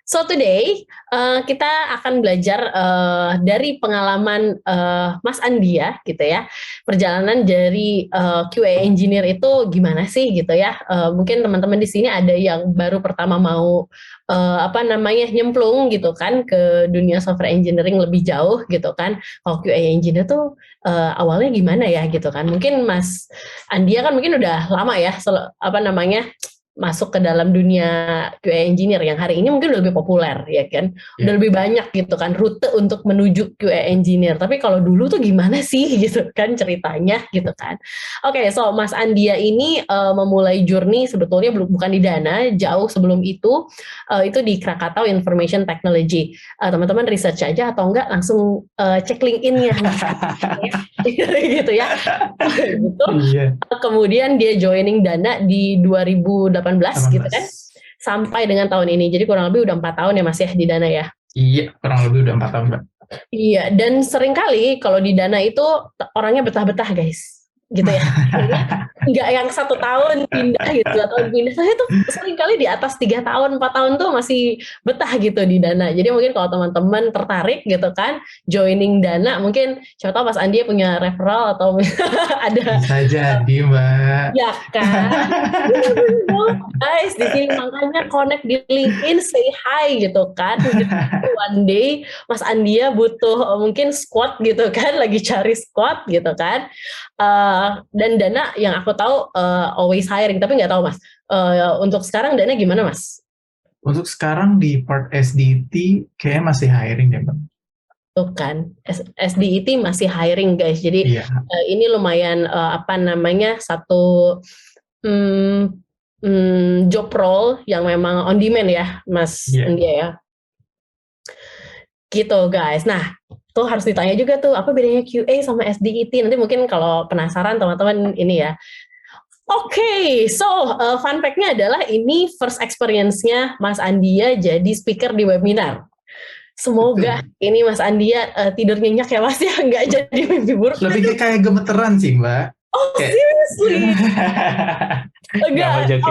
So today kita akan belajar dari pengalaman Mas Andia gitu ya, perjalanan dari QA engineer itu gimana sih gitu ya. Mungkin teman-teman di sini ada yang baru pertama mau nyemplung gitu kan ke dunia software engineering lebih jauh gitu kan. Kalau QA engineer tuh awalnya gimana ya gitu kan. Mungkin Mas Andia kan mungkin udah lama ya masuk ke dalam dunia QA engineer yang hari ini mungkin udah lebih populer ya kan, udah lebih banyak gitu kan rute untuk menuju QA engineer. Tapi kalau dulu tuh gimana sih gitu kan ceritanya gitu kan. Oke, so Mas Andia ini memulai journey sebetulnya bukan di Dana, jauh sebelum itu di Krakatau Information Technology. Teman-teman research aja atau enggak langsung cek LinkedIn-nya gitu ya. Gitu. Kemudian dia joining Dana di 2018 gitu kan, sampai dengan tahun ini. Jadi kurang lebih udah 4 tahun ya Mas ya di Dana ya? Iya, kurang lebih udah 4 tahun Mbak. Iya, dan seringkali kalau di Dana itu orangnya betah-betah guys, gitu ya. Nggak yang 1 tahun pindah gitu, 2 tahun pindah. Saya tuh seringkali di atas 3 tahun, 4 tahun tuh masih betah gitu di Dana. Jadi mungkin kalau teman-teman tertarik gitu kan, joining Dana, mungkin siapa tahu Mas Andi punya referral atau ada. Bisa jadi Mbak. Ya kan. Guys, di sini makanya connect di LinkedIn, say hi gitu kan. One day Mas Andia butuh mungkin squad gitu kan, lagi cari squad gitu kan. Dan Dana yang aku tahu always hiring, tapi nggak tahu Mas. Untuk sekarang Dana gimana Mas? Untuk sekarang di part SDT kayaknya masih hiring deh Mbak. Tuh kan, SDET masih hiring guys. Jadi ini lumayan satu job role yang memang on demand ya Mas Andia ya. Gitu guys. Nah, tuh harus ditanya juga tuh apa bedanya QA sama SDET. Nanti mungkin kalau penasaran teman-teman ini ya. Oke, so fun fact-nya adalah ini first experience-nya Mas Andia jadi speaker di webinar. Semoga ini Mas Andia tidur nyenyak ya Mas ya, nggak jadi mimpi buruk. Lebih kayak gemeteran sih Mbak. Oh seriously? Enggak,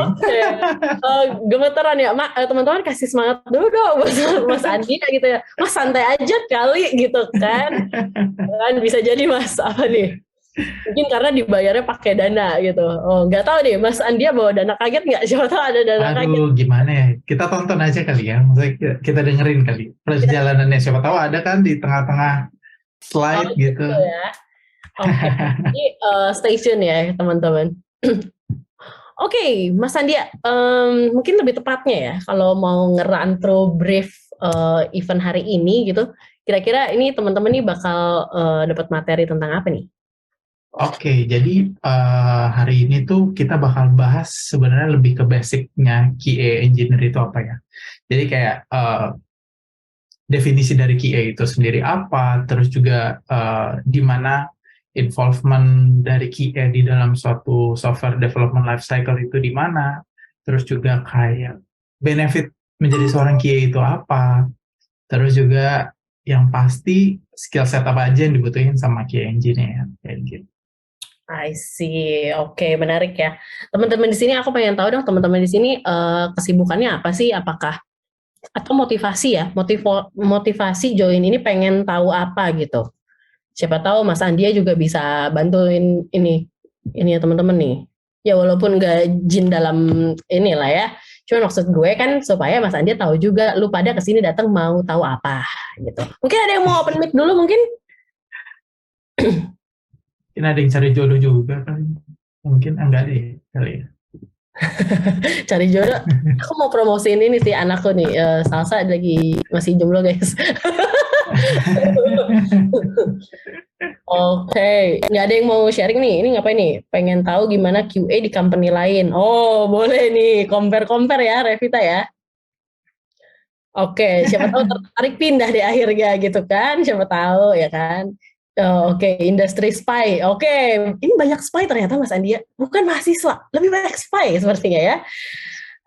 gemeteran ya, teman-teman kasih semangat dulu dong Mas Andia gitu ya. Mas santai aja kali gitu kan. Kan bisa jadi Mas apa nih? Mungkin karena dibayarnya pakai Dana gitu. Oh, nggak tahu deh, Mas Andia bawa Dana kaget nggak? Siapa tahu ada Dana kaget. Aduh, gimana ya? Kita tonton aja kali ya. Maksudnya kita dengerin kali perjalanannya. Siapa tahu ada kan di tengah-tengah slide gitu. Ya. Oke, ini stay tune ya teman-teman. Oke, Mas Andia, mungkin lebih tepatnya ya kalau mau nge-run through brief event hari ini gitu. Kira-kira ini teman-teman nih bakal dapat materi tentang apa nih? Oke, jadi hari ini tuh kita bakal bahas sebenarnya lebih ke basicnya QA engineer itu apa ya. Jadi kayak definisi dari QA itu sendiri apa, terus juga di mana involvement dari QA di dalam suatu software development lifecycle itu di mana, terus juga kayak benefit menjadi seorang QA itu apa, terus juga yang pasti skill set apa aja yang dibutuhin sama QA engineer kayak gitu. I see, oke, menarik ya. Teman-teman di sini aku pengen tahu dong, teman-teman di sini kesibukannya apa sih? Apakah atau motivasi ya? Motivasi join ini pengen tahu apa gitu. Siapa tahu Mas Andia juga bisa bantuin ini ya teman-teman nih. Ya walaupun nggak jin dalam inilah ya. Cuma maksud gue kan supaya Mas Andia tahu juga lu pada kesini datang mau tahu apa gitu. Mungkin ada yang mau open mic dulu mungkin? Mungkin ada yang cari jodoh juga kali. Mungkin enggak deh kali ya. Cari jodoh. Aku mau promosiin ini sih anakku nih. Salsa lagi masih jomblo guys. Oke, nggak ada yang mau sharing nih. Ini ngapain nih? Pengen tahu gimana QA di company lain. Oh, boleh nih. Compare ya, Revita ya. Oke, siapa tahu tertarik pindah di akhirnya gitu kan. Siapa tahu ya kan. Oke, industri spy. Oke, ini banyak spy ternyata Mas Andia. Bukan mahasiswa, lebih banyak spy sepertinya ya.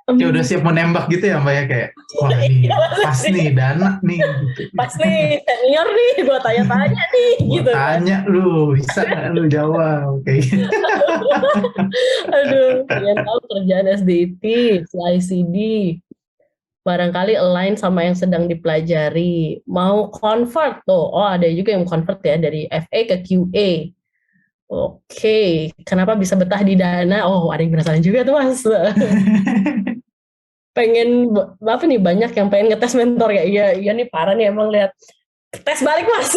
Ya udah siap menembak gitu ya Mbak ya kayak, wah ini pas nih Dana nih. Gitu. Pas nih, senior nih, gue tanya-tanya nih. Gua gitu. Tanya lu, bisa gak lu jawab kayak gitu. Aduh, kalian tahu kerjaan SDT, CICD. barangkali align sama yang sedang dipelajari. Mau convert tuh, oh ada juga yang convert ya dari FA ke QA. Oke, kenapa bisa betah di Dana? Oh, ada yang penasaran juga tuh Mas. Pengen apa nih, banyak yang pengen ngetes mentor ya. Iya nih parah nih, emang lihat tes balik Mas.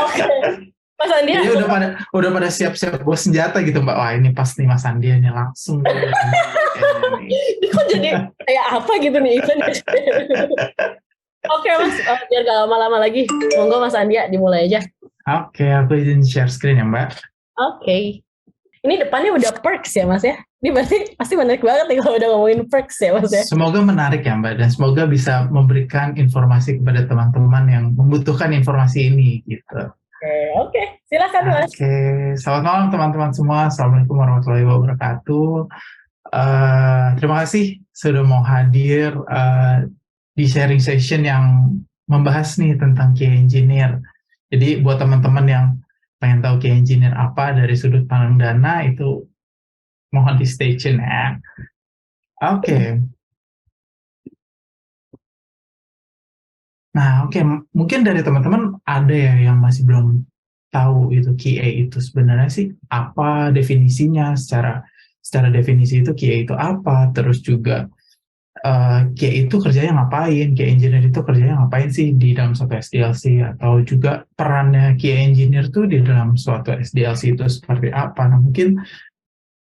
Oke. Mas Andia. Jadi udah pada siap-siap bawa senjata gitu Mbak. Wah ini pas nih Mas Andianya langsung. Ini kok jadi kayak apa gitu nih event. Oke Mas, biar gak lama-lama lagi, monggo Mas Andia dimulai aja. Oke, aku izin share screen ya Mbak. Oke. Ini depannya udah perks ya Mas ya? Ini pasti menarik banget nih kalau udah ngomongin perks ya Mas ya? Semoga menarik ya Mbak, dan semoga bisa memberikan informasi kepada teman-teman yang membutuhkan informasi ini gitu. Oke. Silakan Mas. Oke, selamat malam teman-teman semua. Assalamualaikum warahmatullahi wabarakatuh. Terima kasih sudah mau hadir di sharing session yang membahas nih tentang QA Engineer. Jadi buat teman-teman yang pengen tahu QA Engineer apa dari sudut pandang Dana, itu mohon di stay tune ya. Oke. Nah, mungkin dari teman-teman ada ya yang masih belum tahu itu QA itu sebenarnya sih apa definisinya, secara definisi itu QA itu apa, terus juga QA itu kerjanya ngapain, QA engineer itu kerjanya ngapain sih di dalam suatu SDLC, atau juga perannya QA engineer tuh di dalam suatu SDLC itu seperti apa. Nah, mungkin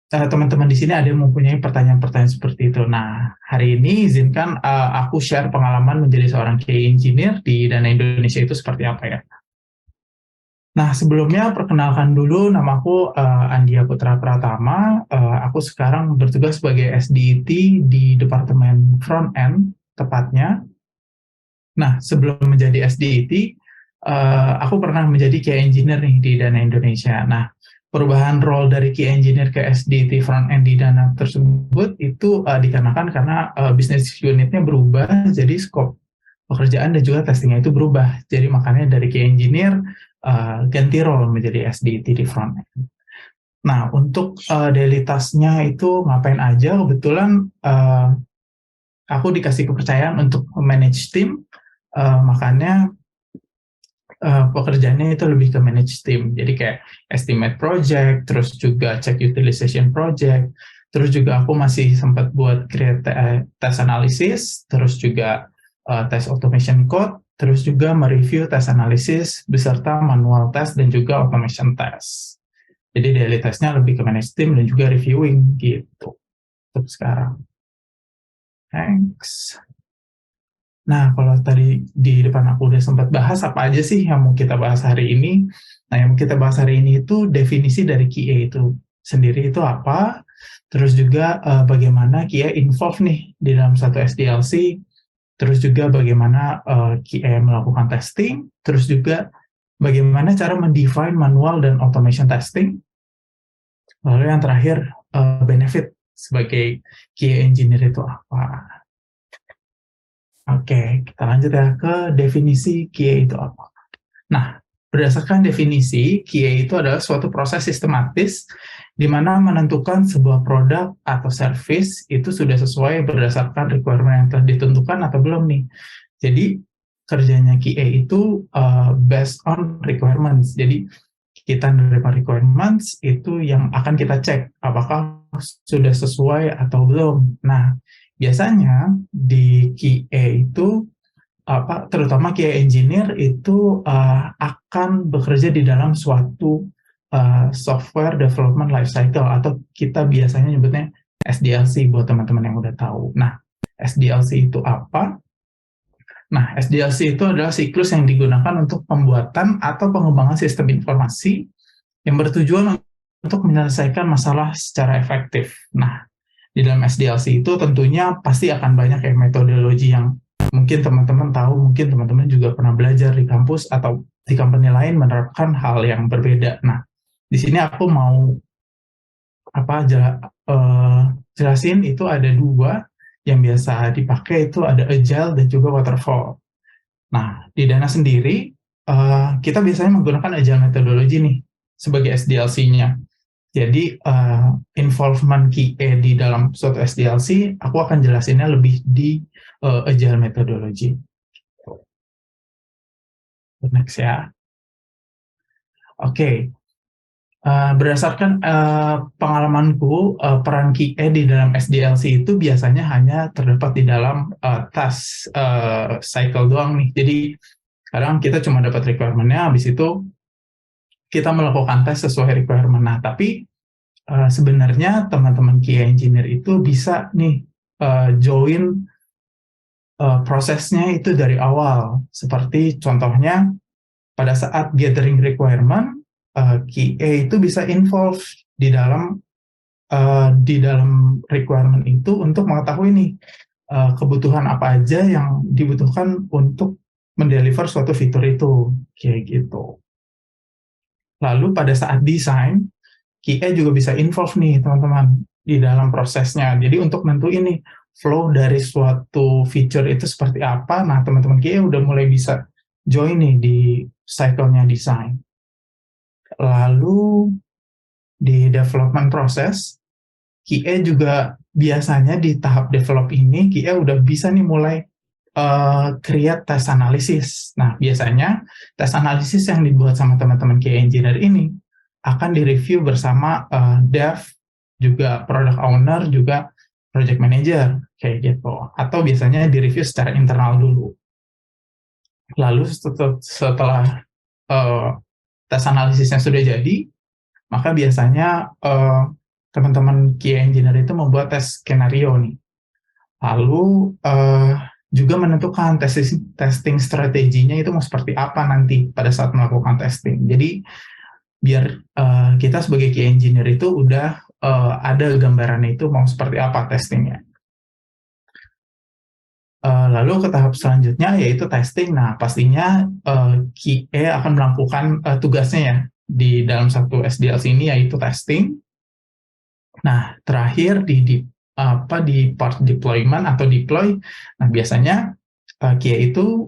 teman-teman di sini ada yang mempunyai pertanyaan-pertanyaan seperti itu. Nah, hari ini izinkan aku share pengalaman menjadi seorang QA engineer di Dana Indonesia itu seperti apa ya. Nah, sebelumnya perkenalkan dulu, namaku Andia Putra Pratama. Aku sekarang bertugas sebagai SDET di Departemen Front End, tepatnya. Nah, sebelum menjadi SDET, aku pernah menjadi QA engineer nih di Dana Indonesia. Nah, perubahan role dari QA engineer ke SDET front end di Dana tersebut itu dikarenakan karena bisnis unitnya berubah, jadi scope pekerjaan dan juga testingnya itu berubah. Jadi makanya dari QA engineer ganti role menjadi SDET di front end. Nah, untuk daily task-nya itu ngapain aja? Kebetulan aku dikasih kepercayaan untuk manage tim, makanya pekerjaannya itu lebih ke manage team. Jadi kayak estimate project, terus juga check utilization project, terus juga aku masih sempat buat create test analysis, terus juga test automation code, terus juga mereview test analysis beserta manual test dan juga automation test. Jadi daily testnya lebih ke manage team dan juga reviewing gitu untuk sekarang. Thanks. Nah, kalau tadi di depan aku udah sempat bahas apa aja sih yang mau kita bahas hari ini. Nah, yang mau kita bahas hari ini itu definisi dari QA itu sendiri itu apa, terus juga bagaimana QA involve nih di dalam satu SDLC, terus juga bagaimana QA melakukan testing, terus juga bagaimana cara mendefine manual dan automation testing, lalu yang terakhir benefit sebagai QA engineer itu apa. Oke, kita lanjut ya ke definisi QA itu apa. Nah, berdasarkan definisi, QA itu adalah suatu proses sistematis di mana menentukan sebuah produk atau service itu sudah sesuai berdasarkan requirement yang telah ditentukan atau belum nih. Jadi, kerjanya QA itu based on requirements. Jadi, kita menerima requirements itu yang akan kita cek apakah sudah sesuai atau belum. Nah, biasanya di QA itu terutama QA engineer itu akan bekerja di dalam suatu software development lifecycle, atau kita biasanya nyebutnya SDLC buat teman-teman yang udah tahu. Nah, SDLC itu apa? Nah, SDLC itu adalah siklus yang digunakan untuk pembuatan atau pengembangan sistem informasi yang bertujuan untuk menyelesaikan masalah secara efektif. Nah, di dalam SDLC itu tentunya pasti akan banyak ya metodologi yang mungkin teman-teman tahu, mungkin teman-teman juga pernah belajar di kampus atau di company lain menerapkan hal yang berbeda. Nah, di sini aku mau jelasin itu ada dua yang biasa dipakai, itu ada Agile dan juga Waterfall. Nah, di Dana sendiri kita biasanya menggunakan Agile metodologi nih sebagai SDLC-nya. Jadi involvement QA di dalam suatu SDLC, aku akan jelasinnya lebih di Agile methodology. Next ya. Oke. Berdasarkan pengalamanku, peran QA di dalam SDLC itu biasanya hanya terdapat di dalam task cycle doang nih. Jadi sekarang kita cuma dapat requirement-nya, habis itu kita melakukan tes sesuai requirement. Nah, tapi sebenarnya teman-teman QA engineer itu bisa nih join prosesnya itu dari awal. Seperti contohnya pada saat gathering requirement, QA itu bisa involve di dalam requirement itu untuk mengetahui nih kebutuhan apa aja yang dibutuhkan untuk mendeliver suatu fitur itu, kayak gitu. Lalu pada saat desain, QA juga bisa involve nih teman-teman di dalam prosesnya. Jadi untuk nentuin nih flow dari suatu feature itu seperti apa, nah teman-teman QA udah mulai bisa join nih di cycle-nya desain. Lalu di development process, QA juga biasanya di tahap develop ini, QA udah bisa nih mulai create test analysis. Nah, biasanya test analysis yang dibuat sama teman-teman QA engineer ini akan direview bersama dev, juga product owner, juga project manager, kayak gitu. Atau biasanya direview secara internal dulu. Lalu setelah tes analisisnya sudah jadi, maka biasanya teman-teman QA engineer itu membuat tes skenario nih. Lalu juga menentukan testing strateginya itu mau seperti apa nanti pada saat melakukan testing. Jadi biar kita sebagai QA engineer itu udah ada gambarannya itu mau seperti apa testingnya. Lalu ke tahap selanjutnya yaitu testing. Nah, pastinya QA akan melakukan tugasnya ya di dalam satu SDLC ini yaitu testing. Nah, terakhir di part deployment atau deploy. Nah, biasanya QA itu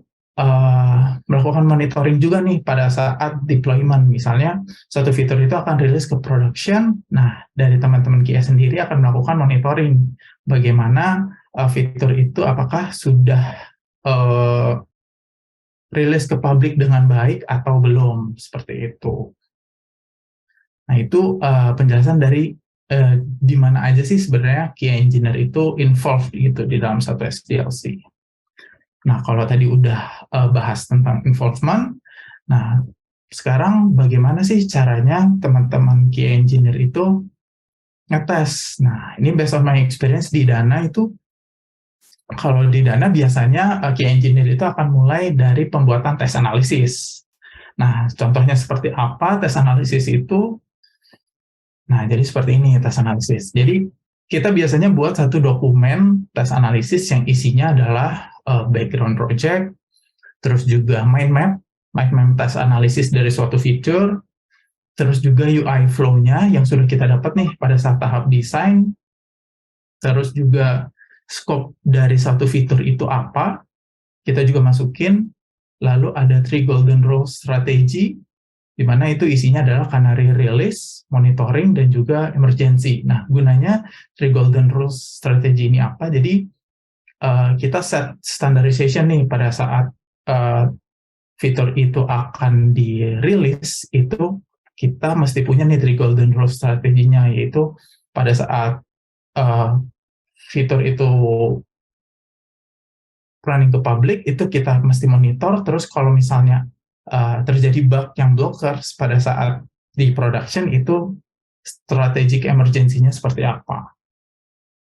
melakukan monitoring juga nih pada saat deployment. Misalnya, suatu fitur itu akan rilis ke production. Nah, dari teman-teman QA sendiri akan melakukan monitoring bagaimana fitur itu apakah sudah rilis ke publik dengan baik atau belum, seperti itu. Nah, itu penjelasan dari di mana aja sih sebenarnya QA engineer itu involved gitu di dalam satu SDLC. Nah, kalau tadi udah bahas tentang involvement, nah sekarang bagaimana sih caranya teman-teman QA engineer itu ngetes? Nah, ini based on my experience di Dana itu, kalau di Dana biasanya QA engineer itu akan mulai dari pembuatan tes analisis. Nah, contohnya seperti apa tes analisis itu? Nah, jadi seperti ini tes analisis. Jadi, kita biasanya buat satu dokumen tes analisis yang isinya adalah background project, terus juga mind map tes analisis dari suatu feature, terus juga UI flow-nya yang sudah kita dapat nih pada saat tahap desain, terus juga scope dari satu fitur itu apa, kita juga masukin, lalu ada 3 golden rules strategy, di mana itu isinya adalah canary release, monitoring, dan juga emergency. Nah, gunanya 3 golden rules strategy ini apa? Jadi, kita set standardization nih pada saat fitur itu akan dirilis, itu kita mesti punya nih 3 golden rules strateginya, yaitu pada saat fitur itu running ke publik, itu kita mesti monitor, terus kalau misalnya terjadi bug yang blockers pada saat di production itu strategic emergency-nya seperti apa.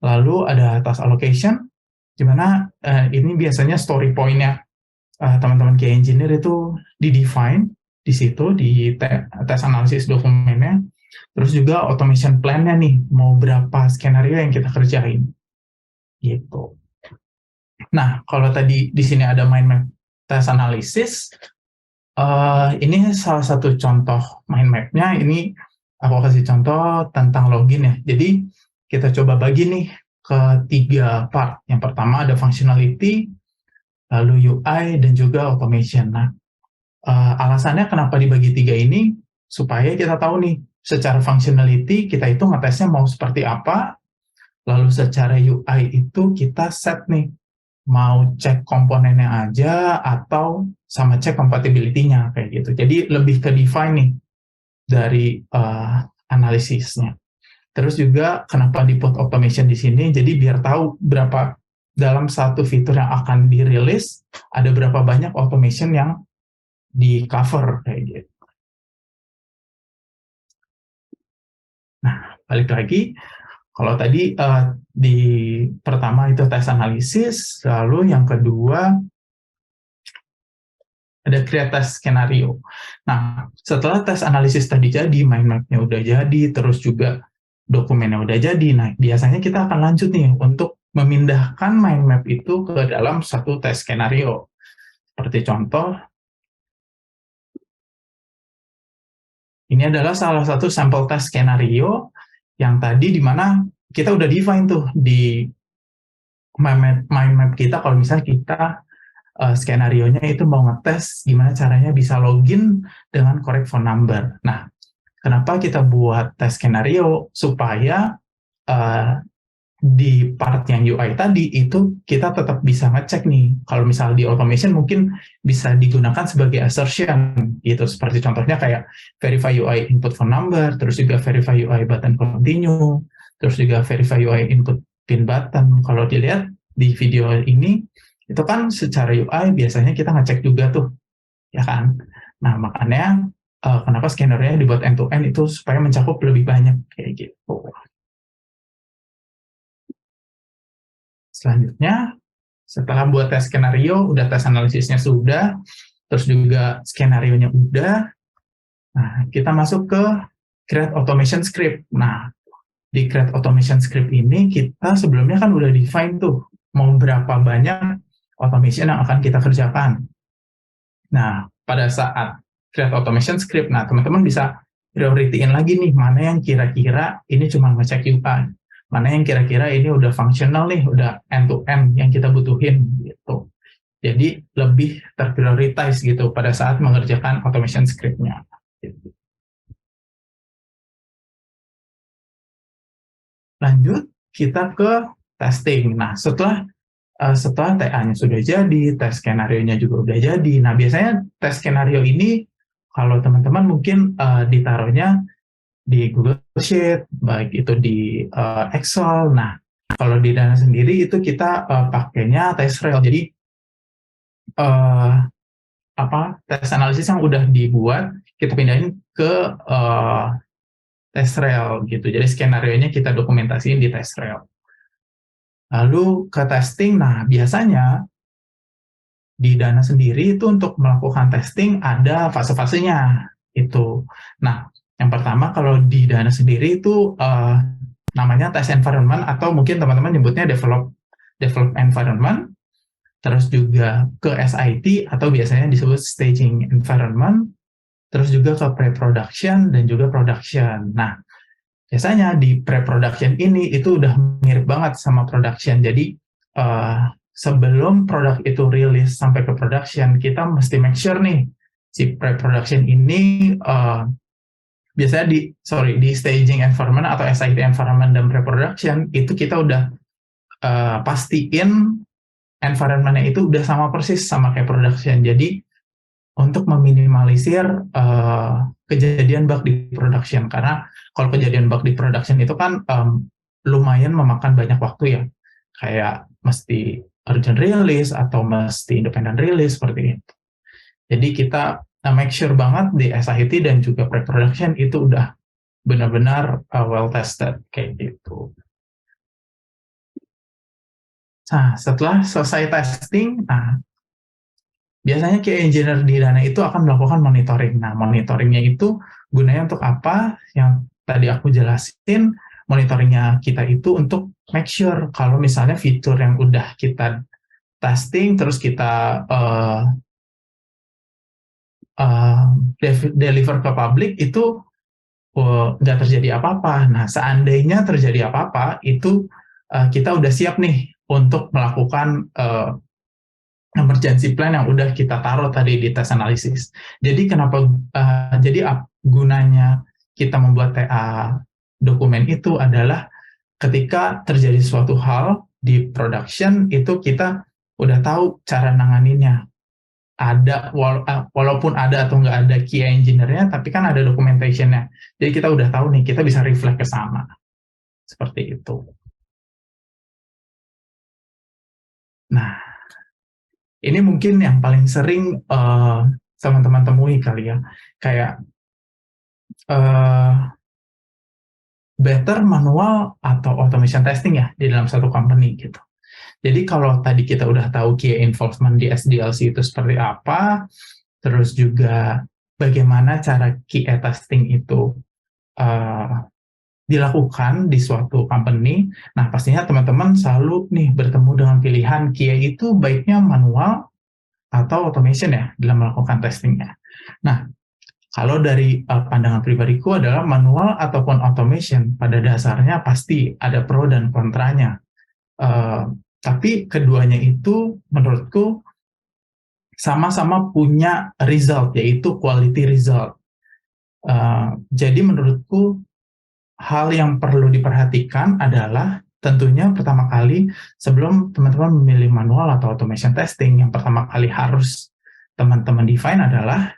Lalu ada task allocation, di mana ini biasanya story point-nya teman-teman QA engineer itu di-define di situ di tes analisis dokumennya. Terus juga automation plan-nya nih, mau berapa skenario yang kita kerjain. Gitu. Nah, kalau tadi di sini ada mind map tes analisis, ini salah satu contoh mind map-nya. Ini aku kasih contoh tentang login ya. Jadi kita coba bagi nih ke 3 part. Yang pertama ada functionality, lalu UI, dan juga automation. Nah, alasannya kenapa dibagi 3 ini, supaya kita tahu nih secara functionality kita itu ngetesnya mau seperti apa, lalu secara UI itu kita set nih, mau cek komponennya aja atau sama cek compatibility-nya kayak gitu. Jadi lebih ke define nih dari analisisnya. Terus juga kenapa di put automation di sini, jadi biar tahu berapa dalam satu fitur yang akan dirilis, ada berapa banyak automation yang di cover kayak gitu. Nah, balik lagi, kalau tadi di pertama itu tes analisis, lalu yang kedua ada create test skenario. Nah, setelah tes analisis tadi jadi, mind map-nya udah jadi, terus juga dokumennya udah jadi, nah biasanya kita akan lanjut nih untuk memindahkan mind map itu ke dalam satu tes skenario. Seperti contoh, ini adalah salah satu sampel tes skenario yang tadi di mana kita udah define tuh di mind map kita, kalau misalnya kita skenario-nya itu mau ngetes gimana caranya bisa login dengan correct phone number. Nah, kenapa kita buat tes skenario? Supaya di part yang UI tadi itu kita tetap bisa ngecek nih. Kalau misal di automation mungkin bisa digunakan sebagai assertion gitu. Seperti contohnya kayak verify UI input phone number, terus juga verify UI button continue, terus juga verify UI input pin button. Kalau dilihat di video ini, itu kan secara UI biasanya kita ngecek juga tuh, ya kan? Nah, makanya kenapa skenario-nya dibuat end-to-end itu supaya mencakup lebih banyak, kayak gitu. Selanjutnya, setelah buat tes skenario, udah tes analisisnya sudah, terus juga skenario-nya udah, nah kita masuk ke create automation script. Nah, di create automation script ini kita sebelumnya kan udah define tuh, mau berapa banyak automation yang akan kita kerjakan. Nah, pada saat create automation script, nah teman-teman bisa priority-in lagi nih, mana yang kira-kira ini cuma ngecek UI, mana yang kira-kira ini udah fungsional nih, udah end-to-end yang kita butuhin gitu. Jadi lebih terprioritize gitu pada saat mengerjakan automation script-nya. Gitu. Lanjut, kita ke testing. Nah, setelah TA-nya sudah jadi, tes skenario-nya juga udah jadi. Nah, biasanya tes skenario ini, kalau teman-teman mungkin ditaruhnya di Google Sheet, baik itu di Excel. Nah, kalau di Dana sendiri itu kita pakainya TestRail. Jadi, tes analisis yang udah dibuat, kita pindahin ke TestRail gitu. Jadi, skenario-nya kita dokumentasiin di TestRail. Lalu ke testing, nah biasanya di Dana sendiri itu untuk melakukan testing ada fase-fasenya itu. Nah, yang pertama kalau di Dana sendiri itu namanya test environment atau mungkin teman-teman nyebutnya develop environment, terus juga ke SIT atau biasanya disebut staging environment, terus juga ke pre-production dan juga production. Nah, biasanya di pre-production ini itu udah mirip banget sama production. Jadi sebelum produk itu rilis sampai ke production, kita mesti make sure nih si pre-production ini biasanya di staging environment atau SIT environment dan pre-production itu kita udah pastiin environment-nya itu udah sama persis sama kayak production. Jadi untuk meminimalisir kejadian bug di production, karena kalau kejadian bug di production itu kan lumayan memakan banyak waktu ya, kayak mesti urgent release atau mesti independent release seperti itu. Jadi kita make sure banget di SIT dan juga pre-production itu udah benar-benar well tested kayak gitu. Nah, setelah selesai testing, nah biasanya QA engineer di Dana itu akan melakukan monitoring. Nah, monitoringnya itu gunanya untuk apa? Yang tadi aku jelasin, monitoringnya kita itu untuk make sure kalau misalnya fitur yang udah kita testing, terus kita deliver ke publik itu nggak terjadi apa-apa. Nah, seandainya terjadi apa-apa, itu kita udah siap nih untuk melakukan emergency plan yang udah kita taruh tadi di tes analisis. Jadi kenapa? Jadi gunanya kita membuat TA dokumen itu adalah ketika terjadi suatu hal di production itu kita udah tahu cara nanganinnya. Walaupun ada atau nggak ada QA engineer-nya, tapi kan ada documentation-nya. Jadi kita udah tahu nih, kita bisa reflect ke sana. Seperti itu. Nah, ini mungkin yang paling sering teman-teman temui kali ya. Kayak better manual atau automation testing ya di dalam satu company gitu. Jadi kalau tadi kita udah tahu QA involvement di SDLC itu seperti apa, terus juga bagaimana cara QA testing itu dilakukan di suatu company, nah pastinya teman-teman selalu nih bertemu dengan pilihan QA itu baiknya manual atau automation ya dalam melakukan testingnya. Nah, kalau dari pandangan pribadiku adalah manual ataupun automation, pada dasarnya pasti ada pro dan kontranya. Tapi keduanya itu menurutku sama-sama punya result, yaitu quality result. Jadi menurutku hal yang perlu diperhatikan adalah tentunya pertama kali sebelum teman-teman memilih manual atau automation testing, yang pertama kali harus teman-teman define adalah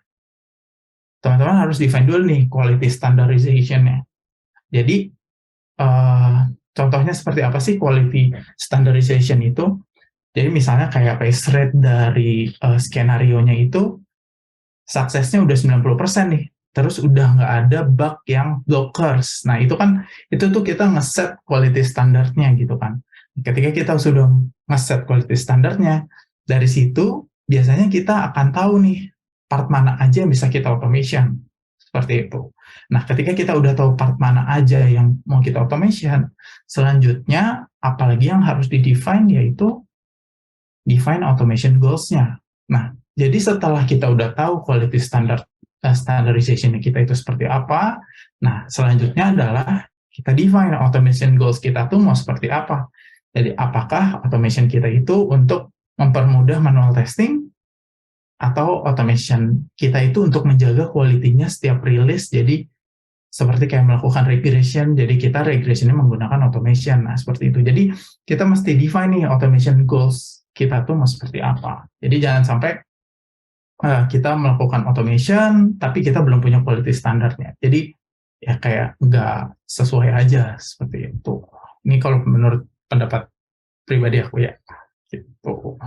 teman-teman harus define dulu nih quality standardization-nya. Jadi contohnya seperti apa sih quality standardization itu? Jadi misalnya kayak pace rate dari skenario-nya itu suksesnya udah 90% nih. Terus udah nggak ada bug yang blockers. Nah itu kan, itu tuh kita ngeset quality standarnya gitu kan. Ketika kita sudah ngeset quality standarnya, dari situ biasanya kita akan tahu nih part mana aja yang bisa kita automation. Seperti itu. Nah, ketika kita udah tahu part mana aja yang mau kita automation, selanjutnya apalagi yang harus di-define yaitu define automation goals-nya. Nah, jadi setelah kita udah tahu quality standardization kita itu seperti apa, nah selanjutnya adalah kita define automation goals kita tuh mau seperti apa. Jadi apakah automation kita itu untuk mempermudah manual testing, atau automation kita itu untuk menjaga quality-nya setiap rilis, jadi seperti kayak melakukan regression, jadi kita regression-nya menggunakan automation. Nah, seperti itu. Jadi kita mesti define nih automation goals kita tuh mau seperti apa. Jadi jangan sampai kita melakukan automation, tapi kita belum punya quality standarnya. Jadi ya kayak nggak sesuai aja seperti itu. Ini kalau menurut pendapat pribadi aku ya. Gitu.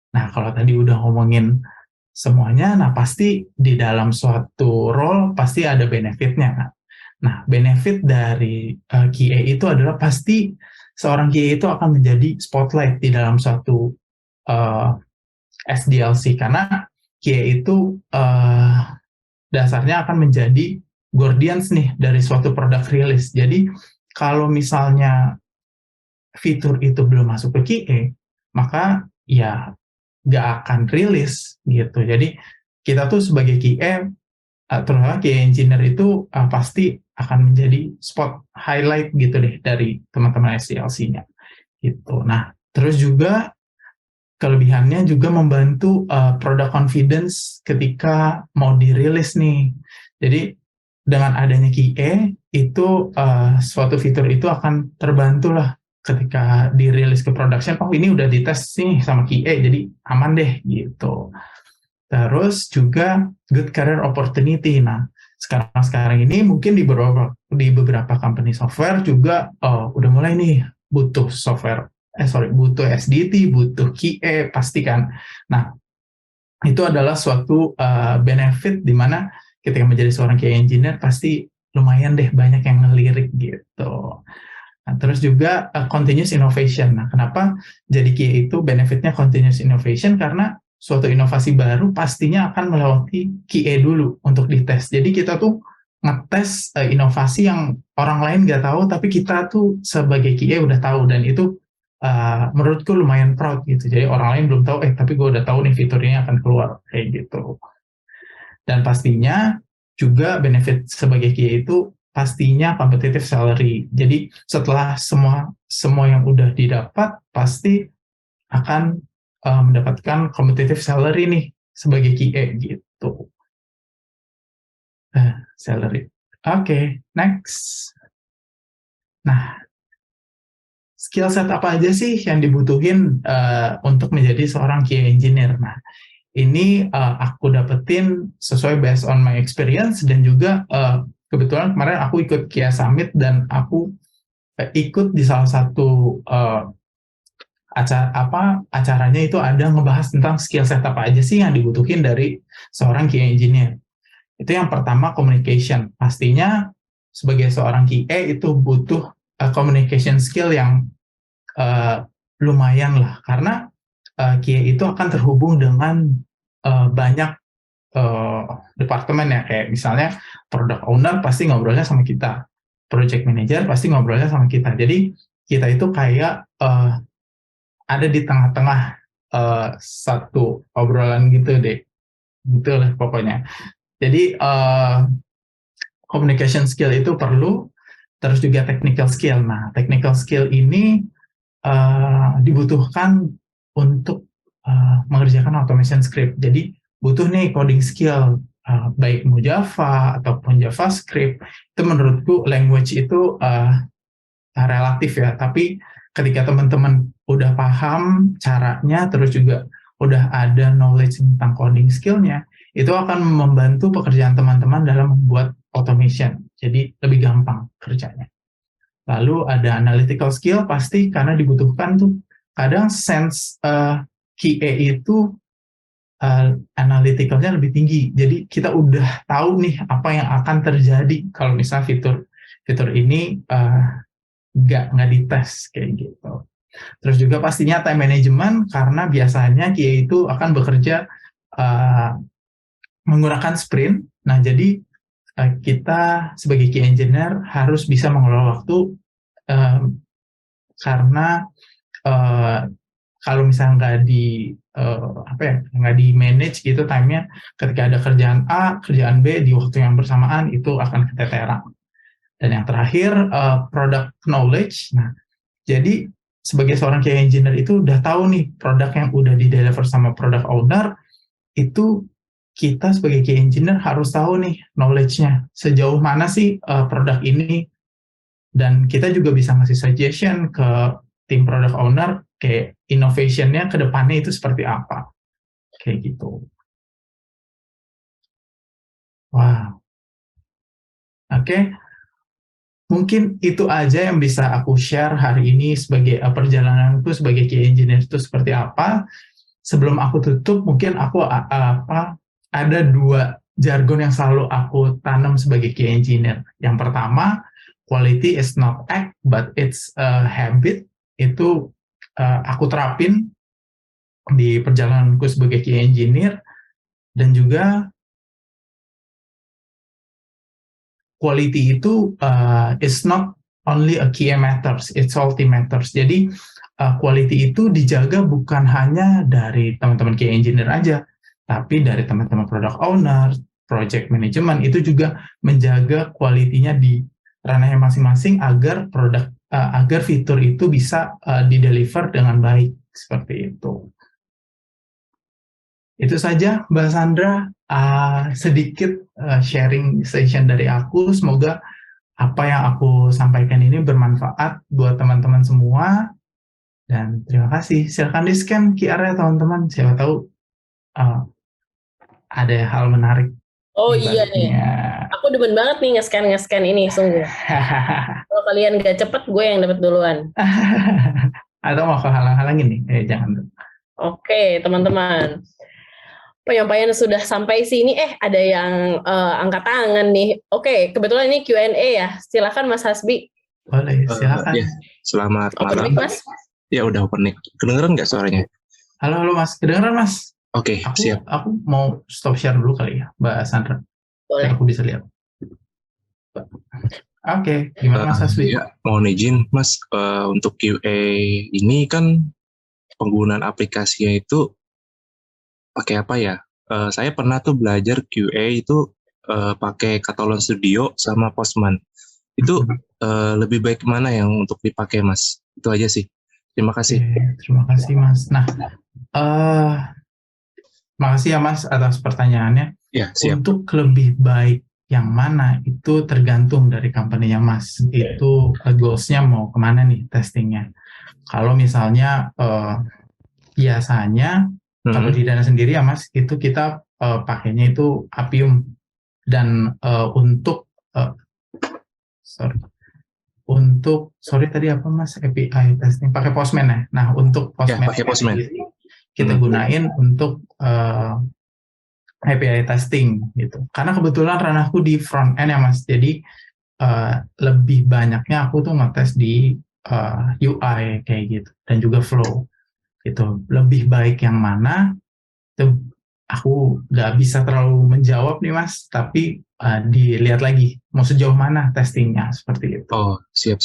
Nah, kalau tadi udah ngomongin semuanya, nah pasti di dalam suatu role pasti ada benefit-nya kan. Nah, benefit dari QA itu adalah pasti seorang QA itu akan menjadi spotlight di dalam suatu SDLC, karena QA itu dasarnya akan menjadi guardians nih dari suatu product release. Jadi kalau misalnya fitur itu belum masuk ke QA, maka ya nggak akan rilis gitu. Jadi kita tuh sebagai QA, terutama QA engineer itu pasti akan menjadi spot highlight gitu deh dari teman-teman SDLC-nya gitu. Nah, terus juga kelebihannya juga membantu product confidence ketika mau dirilis nih. Jadi dengan adanya QA itu suatu fitur itu akan terbantu lah ketika dirilis ke production. Oh, ini udah dites nih sama QA, jadi aman deh gitu. Terus juga good career opportunity. Nah, sekarang ini mungkin di beberapa company software juga udah mulai nih butuh butuh SDT, butuh QA pasti kan. Nah, itu adalah suatu benefit di mana ketika menjadi seorang QA engineer pasti lumayan deh banyak yang ngelirik gitu. Nah, terus juga continuous innovation. Nah, kenapa jadi QA itu benefitnya continuous innovation? Karena suatu inovasi baru pastinya akan melewati QA dulu untuk dites. Jadi kita tuh ngetes inovasi yang orang lain nggak tahu, tapi kita tuh sebagai QA udah tahu, dan itu menurutku lumayan proud gitu. Jadi orang lain belum tahu, tapi gue udah tahu nih fitur ini akan keluar kayak gitu. Dan pastinya juga benefit sebagai QA itu pastinya competitive salary. Jadi setelah semua yang udah didapat, pasti akan mendapatkan competitive salary nih sebagai QA gitu. Salary. Oke, next. Nah, skill set apa aja sih yang dibutuhin untuk menjadi seorang QA engineer? Nah, ini aku dapetin sesuai based on my experience dan juga kebetulan kemarin aku ikut QA Summit dan aku ikut di salah satu acaranya itu ada ngebahas tentang skill set apa aja sih yang dibutuhin dari seorang QA engineer. Itu yang pertama communication. Pastinya sebagai seorang QA itu butuh communication skill yang lumayan lah, karena QA itu akan terhubung dengan banyak departemen ya, kayak misalnya product owner pasti ngobrolnya sama kita, project manager pasti ngobrolnya sama kita. Jadi kita itu kayak ada di tengah-tengah satu obrolan gitu deh, gitu lah pokoknya. Jadi communication skill itu perlu, terus juga technical skill. Nah, technical skill ini dibutuhkan untuk mengerjakan automation script. Jadi butuh nih coding skill, baik mau Java ataupun JavaScript. Itu menurutku language itu relatif ya, tapi ketika teman-teman udah paham caranya, terus juga udah ada knowledge tentang coding skillnya, itu akan membantu pekerjaan teman-teman dalam membuat automation. Jadi lebih gampang kerjanya. Lalu ada analytical skill pasti, karena dibutuhkan tuh kadang sense QA itu analyticalnya lebih tinggi. Jadi kita udah tahu nih apa yang akan terjadi kalau misalnya fitur ini nggak dites kayak gitu. Terus juga pastinya time management, karena biasanya QA itu akan bekerja menggunakan sprint. Nah, jadi kita sebagai QA engineer harus bisa mengelola waktu, karena kalau misalnya nggak di manage gitu time-nya, ketika ada kerjaan A, kerjaan B di waktu yang bersamaan, itu akan keteteran. Dan yang terakhir product knowledge. Nah, jadi sebagai seorang QA engineer itu udah tahu nih produk yang udah di-deliver sama product owner, itu kita sebagai QA engineer harus tahu nih knowledge-nya, sejauh mana sih produk ini, dan kita juga bisa ngasih suggestion ke tim product owner, kayak innovation-nya ke depannya itu seperti apa. Kayak gitu. Wow. Oke. Mungkin itu aja yang bisa aku share hari ini sebagai perjalananku sebagai QA engineer itu seperti apa. Sebelum aku tutup, mungkin aku ada 2 jargon yang selalu aku tanam sebagai QA engineer. Yang pertama, quality is not act, but it's a habit. Itu aku terapin di perjalananku sebagai QA engineer. Dan juga quality itu is not only a QA matters, it's all team matters. Jadi quality itu dijaga bukan hanya dari teman-teman QA engineer aja, tapi dari teman-teman product owner, project management itu juga menjaga quality-nya di ranahnya masing-masing agar agar fitur itu bisa di-deliver dengan baik, seperti itu. Itu saja Mbak Sandra, sedikit sharing session dari aku. Semoga apa yang aku sampaikan ini bermanfaat buat teman-teman semua. Dan terima kasih. Silakan di-scan QR-nya teman-teman. Siapa tahu ada hal menarik. Oh iya nih. Aku demen banget nih nge-scan ini, sungguh. Kalau kalian gak cepet, gue yang dapat duluan. Atau mau halang-halangin nih? Jangan. Oke, teman-teman. Penyampaian sudah sampai sini. Ada yang angkat tangan nih. Oke, kebetulan ini Q&A ya. Silakan Mas Hasbi. Boleh, silakan. Ya, selamat malam. Mic, Mas? Ya udah open mic. Kedengeran nggak suaranya? Halo Mas, kedengeran Mas? Oke, siap. Aku mau stop share dulu kali ya, Mbak Sandra. Boleh. Aku bisa lihat. Oke, gimana Mas Hasbi? Ya, mohon izin Mas, untuk QA ini kan penggunaan aplikasinya itu pakai apa ya? Saya pernah tuh belajar QA itu pakai Catalan Studio sama Postman. Itu lebih baik mana yang untuk dipakai Mas? Itu aja sih. Terima kasih. Terima kasih Mas. Nah, makasih ya Mas atas pertanyaannya. Ya, siap. Untuk lebih baik yang mana itu tergantung dari company-nya Mas. Itu goals-nya mau kemana nih testingnya. Kalau misalnya biasanya kalau di Dana sendiri ya Mas, itu kita pakainya itu Appium dan untuk tadi apa Mas, API testing pakai Postman ya. Nah untuk Postman pakai Postman. sendiri kita gunain untuk API testing gitu. Karena kebetulan ranahku di front end ya Mas, jadi lebih banyaknya aku tuh ngetes di UI kayak gitu dan juga flow gitu. Lebih baik yang mana itu aku nggak bisa terlalu menjawab nih Mas, tapi dilihat lagi mau sejauh mana testingnya seperti itu. Oh, siap.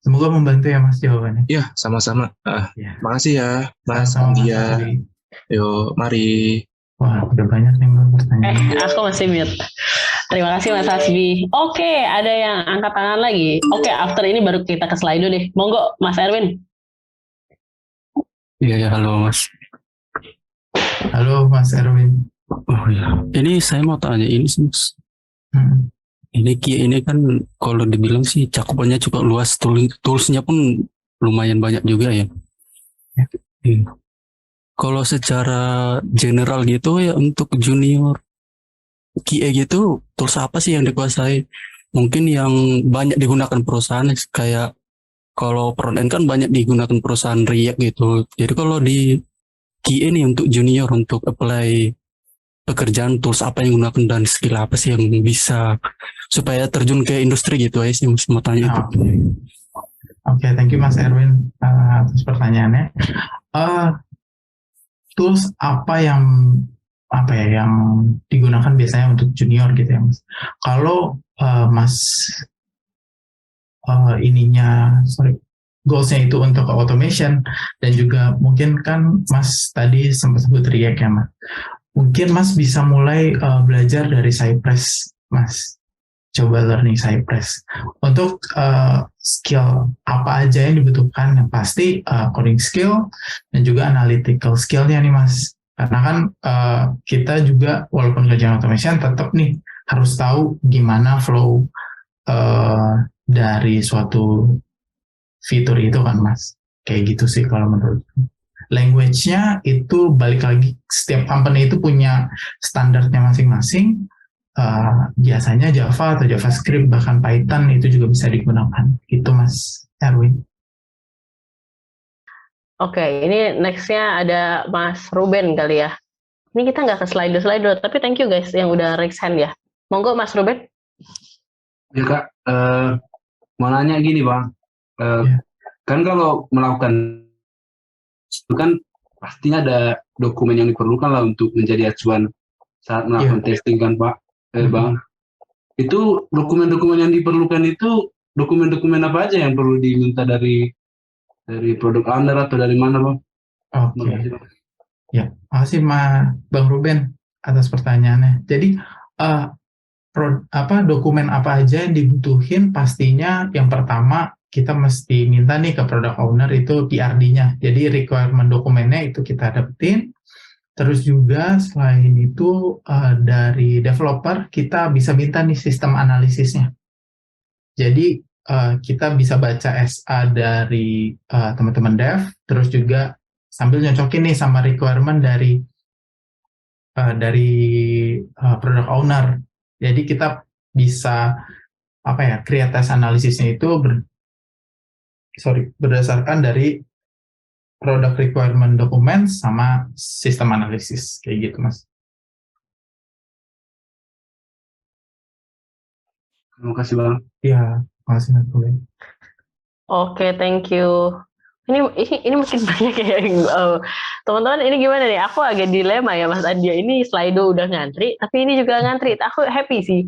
Semoga membantu ya Mas jawabannya. Ya, sama-sama. Ya. Makasih ya, Mas Sama-sama, Mas Andia. Alwi. Yuk, mari. Wah, udah banyak nih Mbak pertanyaan. Aku masih mute. Terima kasih Mas Hasbi. Oke, ada yang angkat tangan lagi. Oke, after ini baru kita ke slide deh. Monggo, Mas Erwin. Iya, halo Mas. Halo Mas Erwin. Oh ya, ini saya mau tanya ini sih Mas. Ini kan kalau dibilang sih cakupannya cukup luas, toolsnya pun lumayan banyak juga ya. Kalau secara general gitu ya untuk junior QA gitu, tools apa sih yang dikuasai? Mungkin yang banyak digunakan perusahaan kayak kalau front end kan banyak digunakan perusahaan React gitu. Jadi kalau di QA nih untuk junior untuk apply pekerjaan, tools apa yang digunakan dan skill apa sih yang bisa supaya terjun ke industri gitu aja sih Mas, mau tanya itu. Oke, thank you Mas Erwin atas pertanyaannya. Tools apa yang digunakan biasanya untuk junior gitu ya Mas. Kalau Mas goalsnya itu untuk automation dan juga mungkin kan Mas tadi sempat sebut React ya Mas. Mungkin Mas bisa mulai belajar dari Cypress Mas. Coba learning Cypress. Untuk skill apa aja yang dibutuhkan, yang pasti coding skill dan juga analytical skill-nya nih Mas. Karena kan kita juga walaupun kerjaan automation tetap nih harus tahu gimana flow dari suatu fitur itu kan Mas. Kayak gitu sih kalau menurut. Language-nya itu balik lagi, setiap company itu punya standarnya masing-masing. Biasanya Java atau JavaScript bahkan Python itu juga bisa digunakan. Itu Mas Erwin. Oke, ini nextnya ada Mas Ruben kali ya. Ini kita nggak ke slide, tapi thank you guys yang udah raise hand ya. Monggo Mas Ruben. Ya Kak, mau nanya gini Bang. Kan kalau melakukan itu kan pastinya ada dokumen yang diperlukan lah untuk menjadi acuan saat melakukan testing kan Pak. Bang, itu dokumen-dokumen yang diperlukan itu dokumen-dokumen apa aja yang perlu diminta dari produk owner atau dari mana Bang? Oke. Ya, makasih Bang Ruben atas pertanyaannya. Jadi dokumen apa aja yang dibutuhin, pastinya yang pertama kita mesti minta nih ke product owner itu PRD-nya. Jadi requirement dokumennya itu kita dapetin. Terus juga selain itu dari developer kita bisa minta nih sistem analisisnya. Jadi kita bisa baca SA dari teman-teman dev, terus juga sambil nyocokin nih sama requirement dari product owner. Jadi kita bisa create test analisisnya itu berdasarkan dari product requirement dokumen sama sistem analisis kayak gitu Mas. Terima kasih Bang. Iya, makasih Mas Ruben. Oke, thank you. Ini mungkin banyak ya teman-teman, ini gimana nih? Aku agak dilema ya Mas Andia. Ini Slido udah ngantri, tapi ini juga ngantri. Aku happy sih.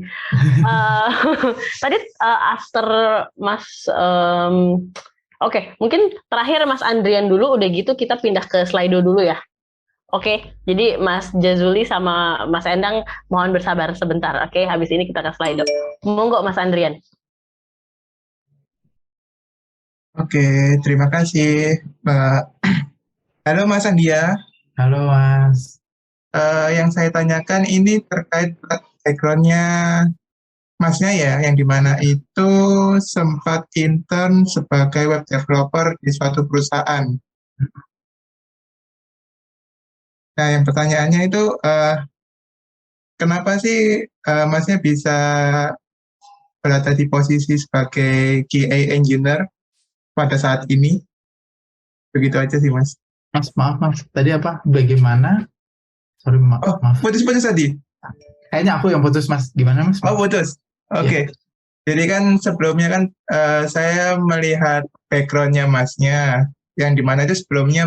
Tadi after Mas Oke, mungkin terakhir Mas Andrian dulu, udah gitu kita pindah ke Slido dulu ya. Oke, jadi Mas Jazuli sama Mas Endang mohon bersabar sebentar. Oke, habis ini kita ke Slido. Monggo Mas Andrian. Oke, terima kasih Mbak. Halo Mas Andia. Halo Mas. yang saya tanyakan ini terkait background-nya Masnya ya, yang dimana itu sempat intern sebagai web developer di suatu perusahaan. Nah, yang pertanyaannya itu, kenapa sih Masnya bisa berada di posisi sebagai QA engineer pada saat ini? Begitu aja sih, Mas. Mas, maaf Mas, tadi apa? Bagaimana? Sorry, Oh, maaf. putus-putus tadi? Kayaknya aku yang putus Mas. Gimana Mas? Oh, putus. Oke. Jadi kan sebelumnya kan saya melihat background-nya Masnya, yang dimana itu sebelumnya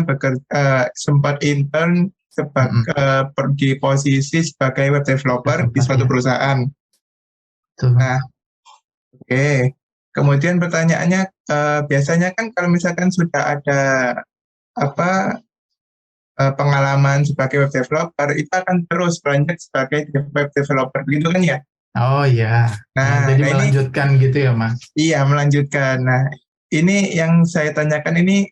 sempat intern di posisi sebagai web developer di suatu perusahaan. Nah, oke. Kemudian pertanyaannya, biasanya kan kalau misalkan sudah ada pengalaman sebagai web developer, itu akan terus berlanjut sebagai web developer, gitu kan ya? Oh iya. Nah, jadi melanjutkan gitu ya Mas? Iya, melanjutkan. Nah, ini yang saya tanyakan ini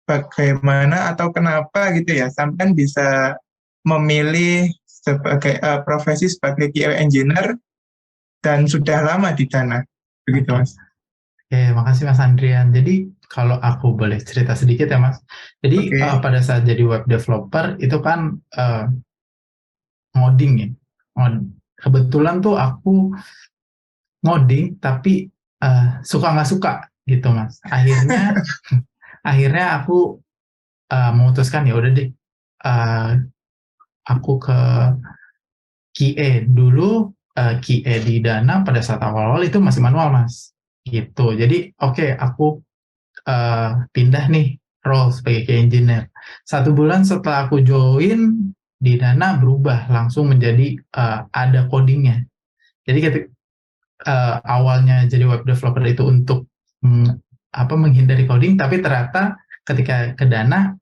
bagaimana atau kenapa gitu ya, sampai bisa memilih sebagai profesi sebagai QA engineer dan sudah lama di sana, begitu Mas. Oke, makasih Mas Andrian. Jadi kalau aku boleh cerita sedikit ya Mas. Jadi pada saat jadi web developer itu kan ngoding ya. Kebetulan tuh aku ngoding tapi suka nggak suka gitu Mas. Akhirnya aku memutuskan ya udah deh aku ke QA dulu. QA di Dana pada saat awal-awal itu masih manual Mas gitu. Jadi oke, aku pindah nih role sebagai QA engineer. 1 bulan setelah aku join di Dana berubah langsung menjadi ada codingnya. Jadi ketika awalnya jadi web developer itu untuk menghindari coding, tapi ternyata ketika ke Dana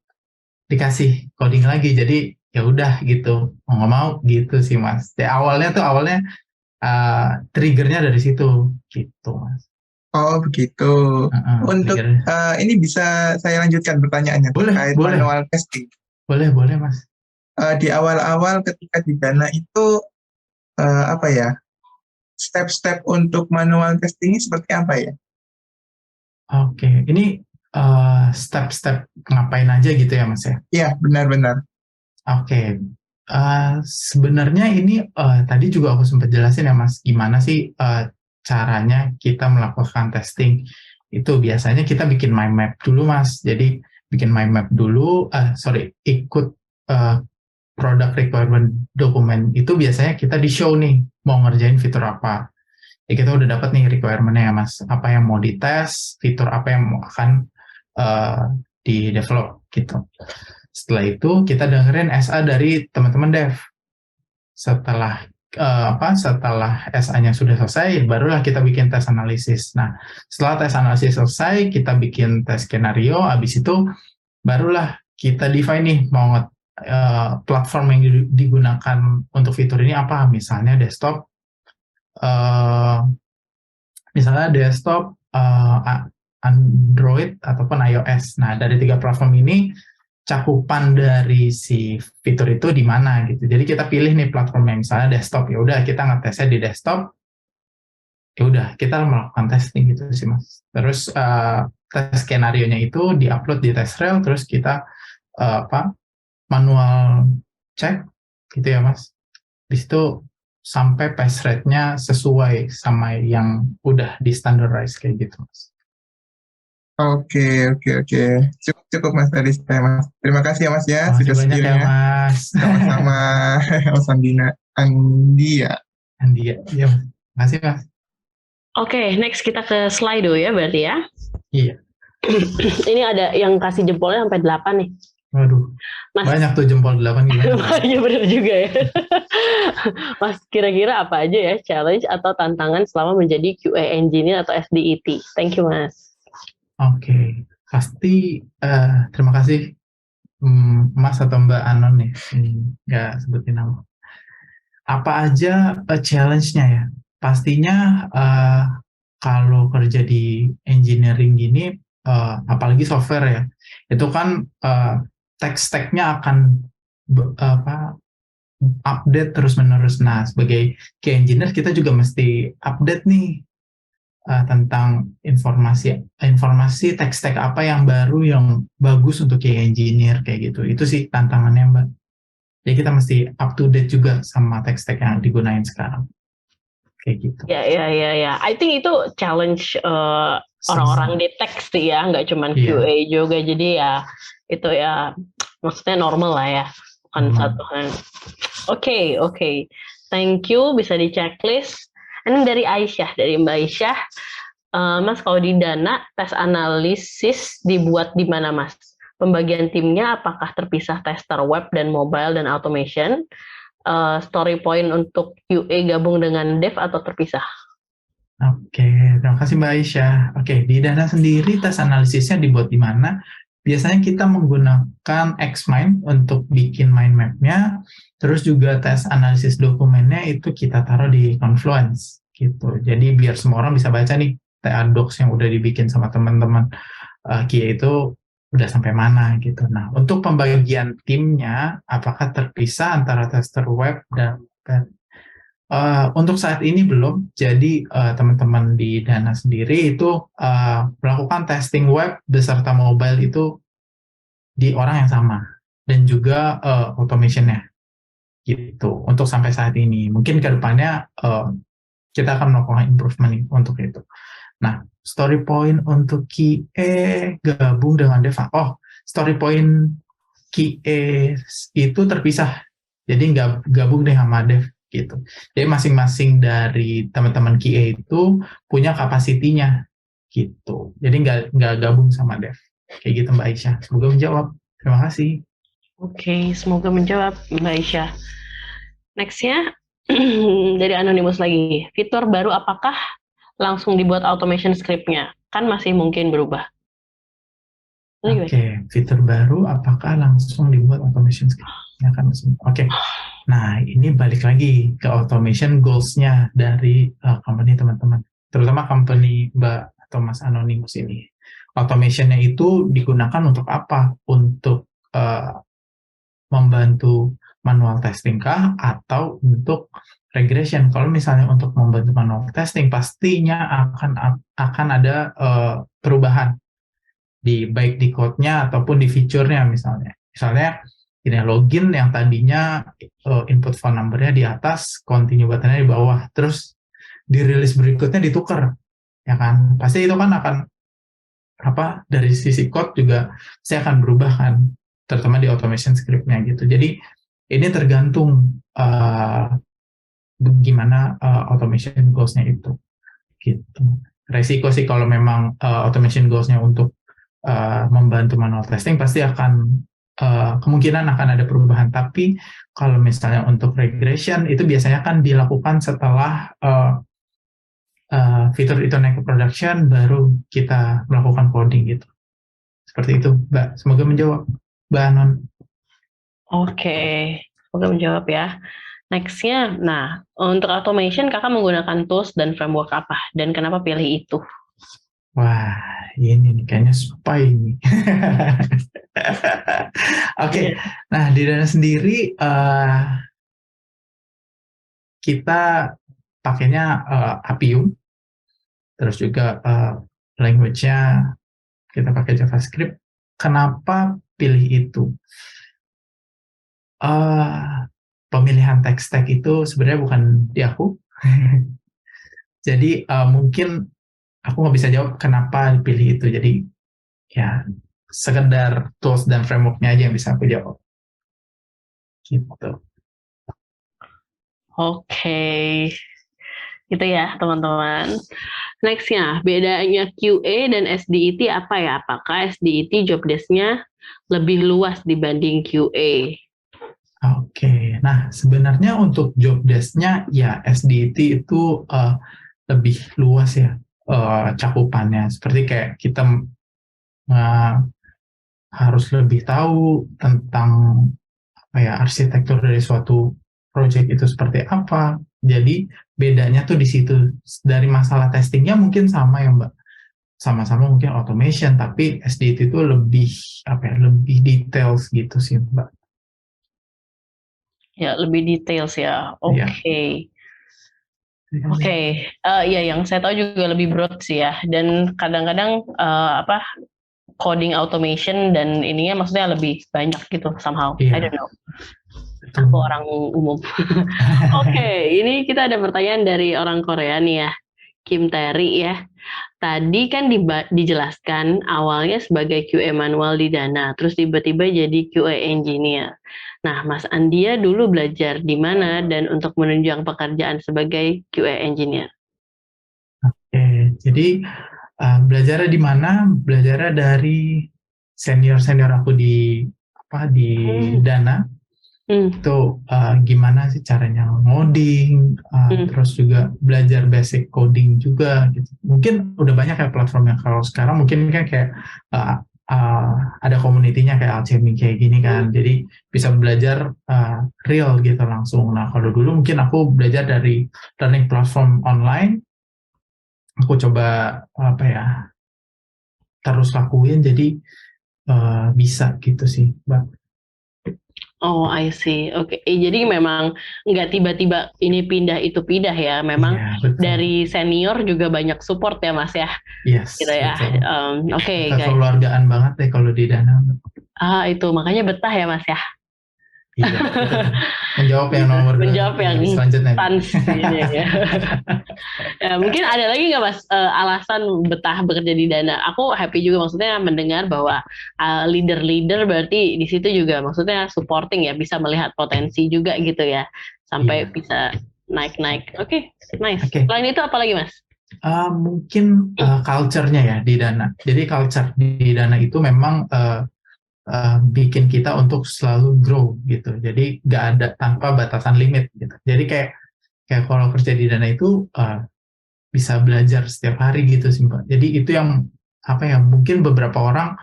dikasih coding lagi. Jadi ya udah gitu, mau nggak mau gitu sih Mas. Awalnya triggernya dari situ gitu Mas. Oh begitu. Untuk ini bisa saya lanjutkan pertanyaannya terkait manual testing. Boleh Mas. Di awal-awal ketika di Dana itu step-step untuk manual testing seperti apa ya? Oke, ini step-step ngapain aja gitu ya Mas ya? Iya, benar-benar. Oke, sebenarnya ini tadi juga aku sempat jelasin ya Mas, gimana sih caranya kita melakukan testing. Itu biasanya kita bikin mind map dulu Mas, jadi bikin mind map dulu, ikut product requirement document itu biasanya kita di show nih, mau ngerjain fitur apa. Ya kita udah dapat nih requirement-nya ya Mas, apa yang mau dites, fitur apa yang akan di develop gitu. Setelah itu kita dengerin SA dari teman-teman dev. Setelah SA-nya sudah selesai, barulah kita bikin tes analisis. Nah, setelah tes analisis selesai, kita bikin tes skenario. Habis itu barulah kita define nih mau platform yang digunakan untuk fitur ini apa. Misalnya desktop, Android ataupun iOS. Nah, dari 3 platform ini cakupan dari si fitur itu di mana gitu. Jadi kita pilih nih platformnya, misalnya desktop, ya udah kita ngetesnya di desktop. Ya udah kita melakukan testing gitu sih Mas. Terus tes skenario-nya itu diupload di TestRail, terus kita manual cek gitu ya Mas. Di situ sampai pass rate-nya sesuai sama yang udah di standardize kayak gitu Mas. Oke. Cukup Mas dari saya Mas. Terima kasih ya Mas ya. Sudah banyak ya Mas. Sama-sama Mas Andia. Iya, makasih Mas. Oke, next kita ke Slido ya berarti ya. Iya. Ini ada yang kasih jempolnya sampai 8 nih. Waduh, Mas, banyak tuh jempol 8 gimana? Iya benar juga ya. Mas, kira-kira apa aja ya challenge atau tantangan selama menjadi QA engineer atau SDET? Thank you Mas. Oke, pasti terima kasih Mas atau Mbak Anon nih, nggak sebutin nama. Apa aja challenge-nya ya? Pastinya kalau kerja di engineering gini, apalagi software ya, itu kan tech stack-nya akan update terus-menerus. Nah, sebagai QA engineer kita juga mesti update nih tentang informasi tech stack apa yang baru yang bagus untuk QA engineer kayak gitu. Itu sih tantangannya, Mbak. Jadi kita mesti up to date juga sama tech stack yang digunain sekarang. Kayak gitu. Ya. I think itu challenge orang-orang di tech sih ya, nggak cuma QA juga. Jadi ya itu ya maksudnya normal lah ya, bukan satu hal. Oke. Thank you, bisa di checklist. Ini dari Aisyah, dari Mbak Aisyah. Mas, kalau di Dana, tes analisis dibuat di mana, Mas? Pembagian timnya apakah terpisah tester web dan mobile dan automation? Story point untuk QA gabung dengan dev atau terpisah? Oke, terima kasih Mbak Aisyah. Oke, di Dana sendiri tes analisisnya dibuat di mana? Biasanya kita menggunakan Xmind untuk bikin mind map-nya, terus juga tes analisis dokumennya itu kita taruh di Confluence gitu. Jadi biar semua orang bisa baca nih TA Docs yang udah dibikin sama teman-teman QA itu udah sampai mana gitu. Nah, untuk pembagian timnya, apakah terpisah antara tester web dan untuk saat ini belum. Jadi teman-teman di Dana sendiri itu melakukan testing web beserta mobile itu di orang yang sama dan juga automation-nya gitu. Untuk sampai saat ini, mungkin ke depannya kita akan melakukan improvement untuk itu. Nah, story point untuk QA gabung dengan dev. Story point QA itu terpisah. Jadi nggak gabung deh sama dev gitu. Jadi masing-masing dari teman-teman QA itu punya kapasitinya gitu. Jadi nggak gabung sama dev. Kayak gitu Mbak Aisyah. Semoga menjawab. Terima kasih. Oke, semoga menjawab Mbak Aisyah. Next-nya dari Anonymous lagi. Fitur baru apakah langsung dibuat automation script-nya? Kan masih mungkin berubah. Oke, fitur baru apakah langsung dibuat automation script-nya? Kan masih. Oke. Nah, ini balik lagi ke automation goals-nya dari company teman-teman. Terutama company Mbak atau Mas Anonymous ini. Automation-nya itu digunakan untuk apa? Untuk membantu manual testing kah? Atau untuk regression? Kalau misalnya untuk membantu manual testing, pastinya akan ada perubahan. Baik di code-nya ataupun di feature-nya misalnya. Misalnya, ini login yang tadinya input phone number-nya di atas, continue button-nya di bawah, terus di release berikutnya ditukar, ya kan? Pasti itu kan akan dari sisi code juga saya akan berubah kan, terutama di automation script-nya gitu. Jadi ini tergantung gimana automation goals-nya itu, gitu. Resiko sih kalau memang automation goals-nya untuk membantu manual testing pasti akan kemungkinan akan ada perubahan. Tapi kalau misalnya untuk regression itu biasanya kan dilakukan setelah fitur itu naik ke production, baru kita melakukan coding gitu. Seperti itu, Mbak. Semoga menjawab, Mbak Anon. Oke, semoga menjawab ya. Next-nya, nah untuk automation kakak menggunakan tools dan framework apa? Dan kenapa pilih itu? Wah, ini nih kayaknya spy nih. Oke. Nah di Dana sendiri kita pakainya Appium, terus juga language-nya kita pakai JavaScript. Kenapa pilih itu? Pemilihan tech stack itu sebenarnya bukan di aku. Jadi mungkin aku nggak bisa jawab kenapa pilih itu. Jadi ya sekedar tools dan framework-nya aja yang bisa aku jawab. Gitu. Oke. Gitu ya teman-teman. Next-nya, bedanya QA dan SDET apa ya? Apakah SDET job desk-nya lebih luas dibanding QA? Oke, nah sebenarnya untuk job desk-nya ya SDET itu lebih luas ya cakupannya. Seperti kayak kita harus lebih tahu tentang arsitektur dari suatu project itu seperti apa. Jadi bedanya tuh di situ. Dari masalah testingnya mungkin sama ya Mbak. sama-sama mungkin automation, tapi SDET itu lebih lebih details gitu sih Mbak. Ya, lebih details ya. Oke. Oke, ya yang saya tahu juga lebih broad sih ya. Dan kadang-kadang coding automation dan ininya maksudnya lebih banyak gitu somehow. I don't know. Aku orang umum. Oke, ini kita ada pertanyaan dari orang Korea nih ya. Kim Terry ya. Tadi kan dijelaskan awalnya sebagai QA manual di Dana, terus tiba-tiba jadi QA engineer. Nah, Mas Andia dulu belajar di mana dan untuk menunjang pekerjaan sebagai QA engineer? Oke, jadi belajarnya di mana? Belajarnya dari senior aku di Dana. Itu gimana sih caranya ngoding, terus juga belajar basic coding juga gitu. Mungkin udah banyak ya platform yang kalau sekarang mungkin kan kayak ada community-nya kayak Alchemy kayak gini kan, jadi bisa belajar real gitu langsung. Nah kalau dulu mungkin aku belajar dari learning platform online, aku coba terus lakuin, jadi bisa gitu sih Mbak. Oh, I see. Oke, jadi memang nggak tiba-tiba ini pindah itu pindah ya. Memang dari senior juga banyak support ya, Mas ya. Yes. Gitu ya. Oke, guys. Kekeluargaan banget deh kalau di Dana. Itu makanya betah ya, Mas ya. Iya. Menjawab yang nomor menjawab yang selanjutnya. Ya. Ya, mungkin ada lagi nggak Mas alasan betah bekerja di Dana? Aku happy juga maksudnya mendengar bahwa leader-leader berarti di situ juga maksudnya supporting ya, bisa melihat potensi juga gitu ya sampai bisa naik-naik. Oke, nice. Selain itu apa lagi Mas? Mungkin culture-nya ya di Dana. Jadi culture di Dana itu memang bikin kita untuk selalu grow gitu. Jadi nggak ada tanpa batasan limit gitu. Jadi kayak kalau kerja di Dana itu bisa belajar setiap hari gitu sih Mbak. Jadi itu yang mungkin beberapa orang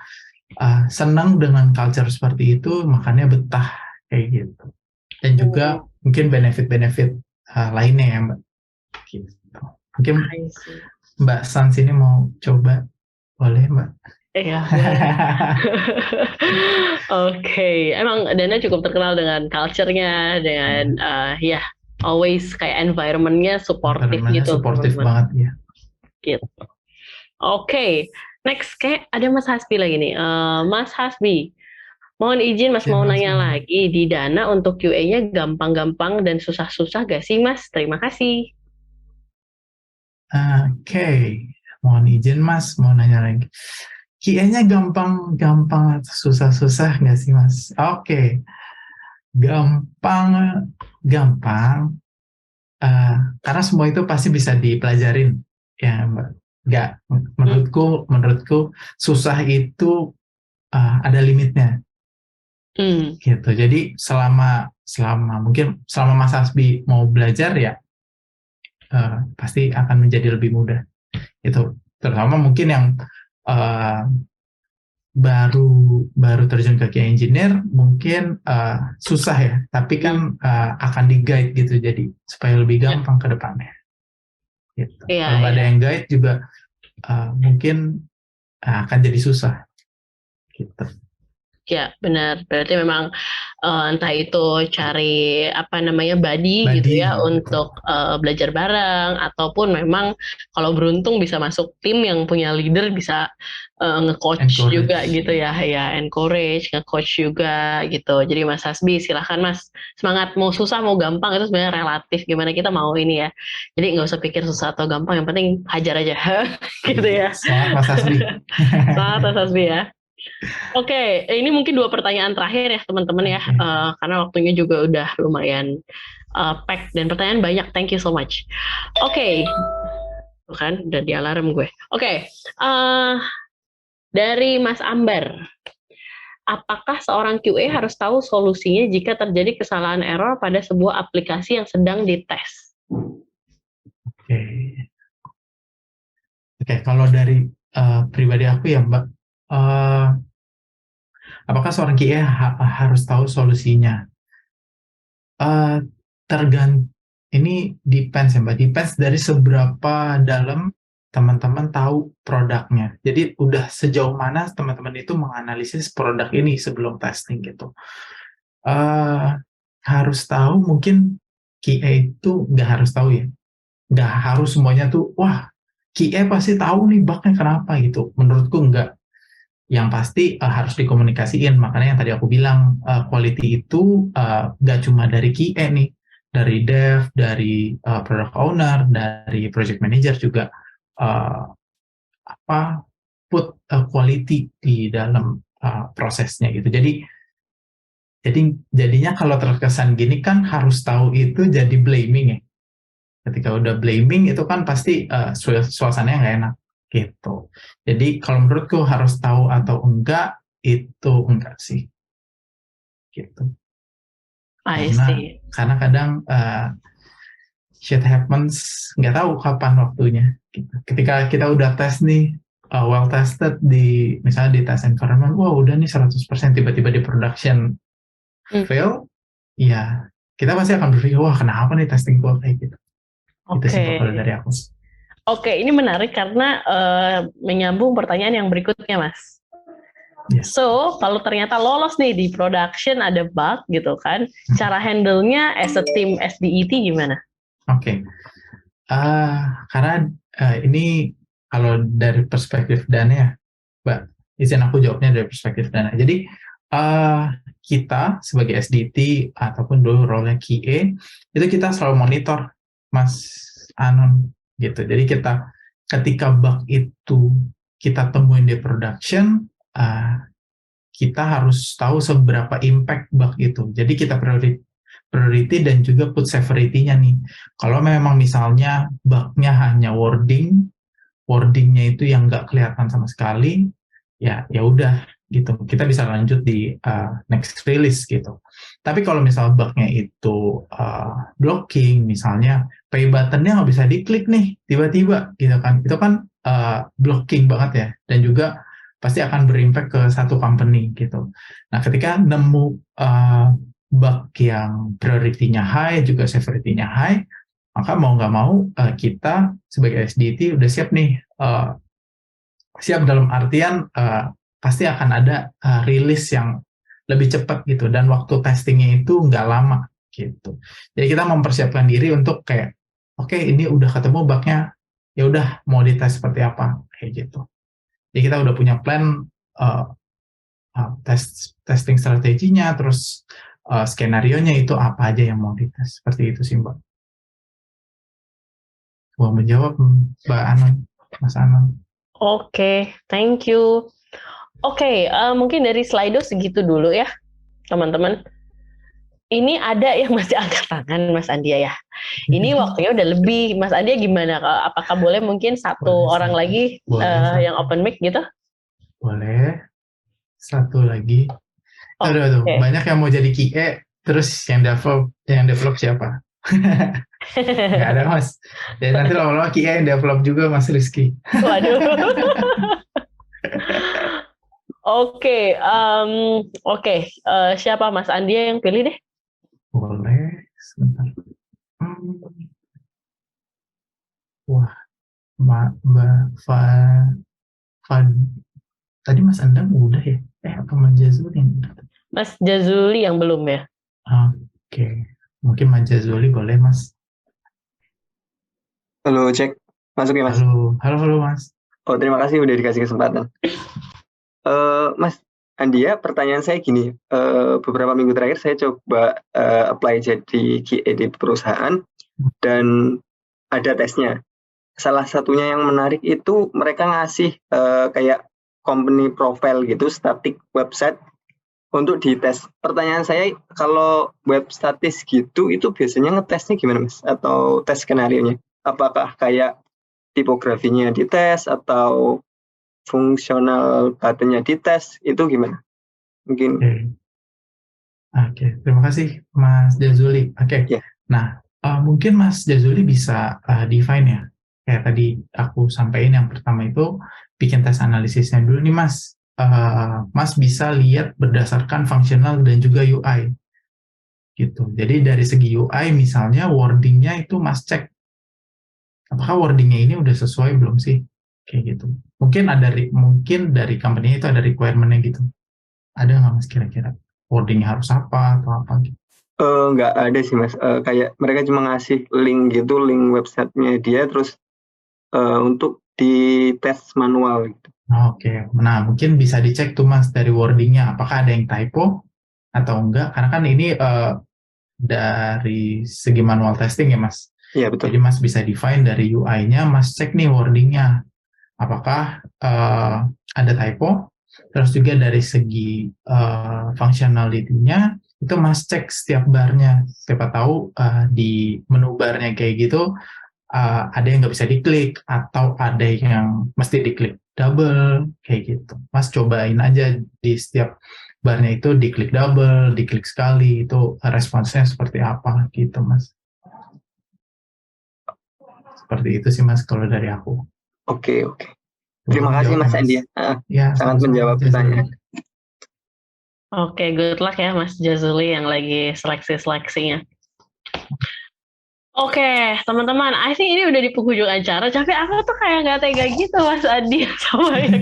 senang dengan culture seperti itu, makanya betah kayak gitu. Dan juga mungkin benefit-benefit lainnya ya Mbak. Gitu. Mungkin Mbak Sans ini mau coba, boleh Mbak? Iya. Oke, emang Dana cukup terkenal dengan culture-nya, dengan always kayak environment-nya supportive gitu. Supportive banget ya. Gitu. Oke, next kayak ada Mas Hasbi lagi nih. Mas Hasbi, mohon izin Mas mau nanya lagi, di Dana untuk QA-nya gampang-gampang dan susah-susah gak sih Mas? Terima kasih. Oke, mohon izin Mas mau nanya lagi. QA-nya gampang, susah-susah nggak sih Mas? Oke. Gampang, karena semua itu pasti bisa dipelajarin ya Mbak. Nggak, menurutku susah itu ada limitnya. Gitu. Jadi selama Mas Hasbi mau belajar ya pasti akan menjadi lebih mudah. Itu terutama mungkin yang baru terjun ke QA engineer mungkin susah ya, tapi kan akan di-guide gitu, jadi supaya lebih gampang ke depannya. Gitu. Kalau ada yang guide juga mungkin akan jadi susah. Gitu. Ya benar, berarti memang entah itu cari buddy gitu ya untuk belajar bareng, ataupun memang kalau beruntung bisa masuk tim yang punya leader, bisa nge-coach juga gitu ya, encourage, nge-coach juga gitu. Jadi Mas Hasbi silahkan Mas, semangat, mau susah mau gampang itu sebenarnya relatif, gimana kita mau ini ya. Jadi nggak usah pikir susah atau gampang, yang penting hajar aja gitu ya. Semangat Mas Hasbi. Semangat Mas Hasbi ya. Oke, ini mungkin 2 pertanyaan terakhir ya teman-teman ya, karena waktunya juga udah lumayan pack dan pertanyaan banyak. Thank you so much. Oke, kan udah di alarm gue. Oke, dari Mas Ambar, apakah seorang QA harus tahu solusinya jika terjadi kesalahan error pada sebuah aplikasi yang sedang dites? Oke, kalau dari pribadi aku ya Mbak, apakah seorang QA harus tahu solusinya? Ini depends ya Mbak, depends dari seberapa dalam teman-teman tahu produknya. Jadi udah sejauh mana teman-teman itu menganalisis produk ini sebelum testing gitu. Harus tahu, mungkin QA itu nggak harus tahu ya. Nggak harus semuanya tuh, wah QA pasti tahu nih bugnya kenapa gitu. Menurutku nggak. Yang pasti harus dikomunikasiin. Makanya yang tadi aku bilang, quality itu nggak cuma dari QA nih. Dari dev, dari product owner, dari project manager juga put quality di dalam prosesnya gitu. Jadinya kalau terkesan gini kan harus tahu itu jadi blaming ya. Ketika udah blaming itu kan pasti suasananya nggak enak gitu. Jadi kalau menurutku harus tahu atau enggak itu enggak sih gitu. I see. Karena kadang shit happens, nggak tahu kapan waktunya. Gitu. Ketika kita udah tes nih, well tested di misalnya di test environment, wah udah nih 100% tiba-tiba di production fail, ya kita pasti akan berpikir, wah kenapa nih testing gua kayak gitu. Itu sih kalau dari aku. Oke, ini menarik karena menyambung pertanyaan yang berikutnya, Mas. Yes. So, kalau ternyata lolos nih di production ada bug gitu kan, cara handle-nya as a team SDET gimana? Oke. Karena ini kalau dari perspektif Dana ya, Mbak, izin aku jawabnya dari perspektif Dana. Jadi, kita sebagai SDT ataupun dulu role-nya QA, itu kita selalu monitor, Mas Anon, gitu. Jadi ketika bug itu kita temuin di production, kita harus tahu seberapa impact bug itu. Jadi kita priority dan juga put severity-nya nih. Kalau memang misalnya bug-nya hanya wording-nya itu yang nggak kelihatan sama sekali, ya udah gitu. Kita bisa lanjut di next release gitu. Tapi kalau misalnya bug-nya itu blocking, misalnya pay button-nya nggak bisa diklik nih tiba-tiba gitu kan. Itu kan blocking banget ya. Dan juga pasti akan berimpact ke satu company gitu. Nah, ketika nemu bug yang priority-nya high, juga severity-nya high, maka mau nggak mau kita sebagai SDT udah siap nih. Siap dalam artian pasti akan ada rilis yang lebih cepat gitu, dan waktu testingnya itu nggak lama gitu. Jadi kita mempersiapkan diri untuk kayak, oke, ini udah ketemu bugnya, ya udah mau dites seperti apa kayak gitu. Jadi kita udah punya plan testing strateginya, terus skenario-nya itu apa aja yang mau dites. Seperti itu sih, Mbak. Mau menjawab Mbak Anon, Mas Anon. Oke, thank you. Oke, mungkin dari Slido segitu dulu ya, teman-teman. Ini ada yang masih angkat tangan, Mas Andia ya. Ini waktunya udah lebih. Mas Andia gimana? Apakah boleh mungkin satu orang lagi yang open mic gitu? Boleh. Satu lagi. Aduh, banyak yang mau jadi QA, terus yang develop siapa? Nggak ada, Mas. Dan nanti lama-lama QA yang develop juga, Mas Rizky. Waduh. Oke. Siapa Mas Andia yang pilih deh? Boleh, sebentar. Wah, Mbak tadi Mas Andang udah ya? Apa Mas Jazuli yang udah? Mas Jazuli yang belum ya? Oke. Mungkin Mas Jazuli boleh, Mas. Halo, cek. Masuk ya, Mas? Halo, Mas. Oh, terima kasih udah dikasih kesempatan. Mas Andia, pertanyaan saya gini. Beberapa minggu terakhir saya coba apply jadi QA di perusahaan dan ada tesnya. Salah satunya yang menarik itu mereka ngasih kayak company profile gitu, static website untuk dites. Pertanyaan saya, kalau web statis gitu, itu biasanya ngetesnya gimana, Mas? Atau tes skenario-nya? Apakah kayak tipografinya dites atau fungsional button-nya dites? Itu gimana? Mungkin. Oke. Terima kasih, Mas Jazuli. Oke. Yeah. Nah, mungkin Mas Jazuli bisa define ya. Kayak tadi aku sampaikan yang pertama itu, bikin tes analisisnya dulu nih, Mas. Mas bisa lihat berdasarkan fungsional dan juga UI. Gitu. Jadi dari segi UI misalnya wording-nya itu Mas cek. apakah wordingnya ini udah sesuai belum sih, kayak gitu. Mungkin dari company itu ada requirement-nya gitu. Ada nggak Mas kira-kira wordingnya harus apa atau apa gitu? Nggak ada sih Mas. Kayak mereka cuma ngasih link gitu, link websitenya dia, terus untuk di tes manual gitu. Oke. Nah mungkin bisa dicek tuh Mas dari wordingnya, apakah ada yang typo atau enggak, karena kan ini dari segi manual testing ya Mas. Iya betul. Jadi Mas bisa define dari UI-nya, Mas cek nih wordingnya, apakah ada typo, terus juga dari segi functionality-nya, itu Mas cek setiap barnya. Siapa tahu di menu barnya kayak gitu, ada yang nggak bisa diklik, atau ada yang mesti diklik double, kayak gitu. Mas cobain aja di setiap barnya itu diklik double, diklik sekali, itu responsnya seperti apa gitu Mas. Seperti itu sih Mas kalau dari aku. Oke. Terima kasih Mas Andi. Ya, sangat menjawab pertanyaan. Oke, good luck ya Mas Jazuli yang lagi seleksi-seleksinya. Oke, teman-teman, I think ini udah di penghujung acara, tapi aku tuh kayak nggak tega gitu Mas Andi sama yang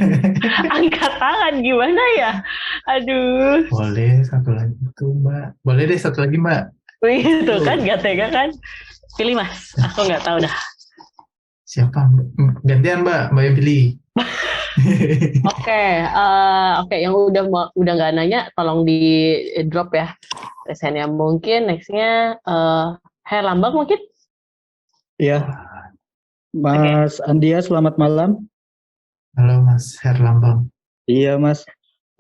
angkat tangan, gimana ya? Aduh. Boleh satu lagi tuh Mbak. Boleh deh satu lagi Mbak. Gitu kan, nggak tega kan? Pilih Mas, aku nggak tahu dah. Siapa? Gantian Mbak yang pilih. Oke, yang udah nggak nanya, tolong di drop ya. Resennya mungkin, nextnya Herlambang mungkin? Iya. Mas Andia, selamat malam. Halo Mas Herlambang. Iya Mas.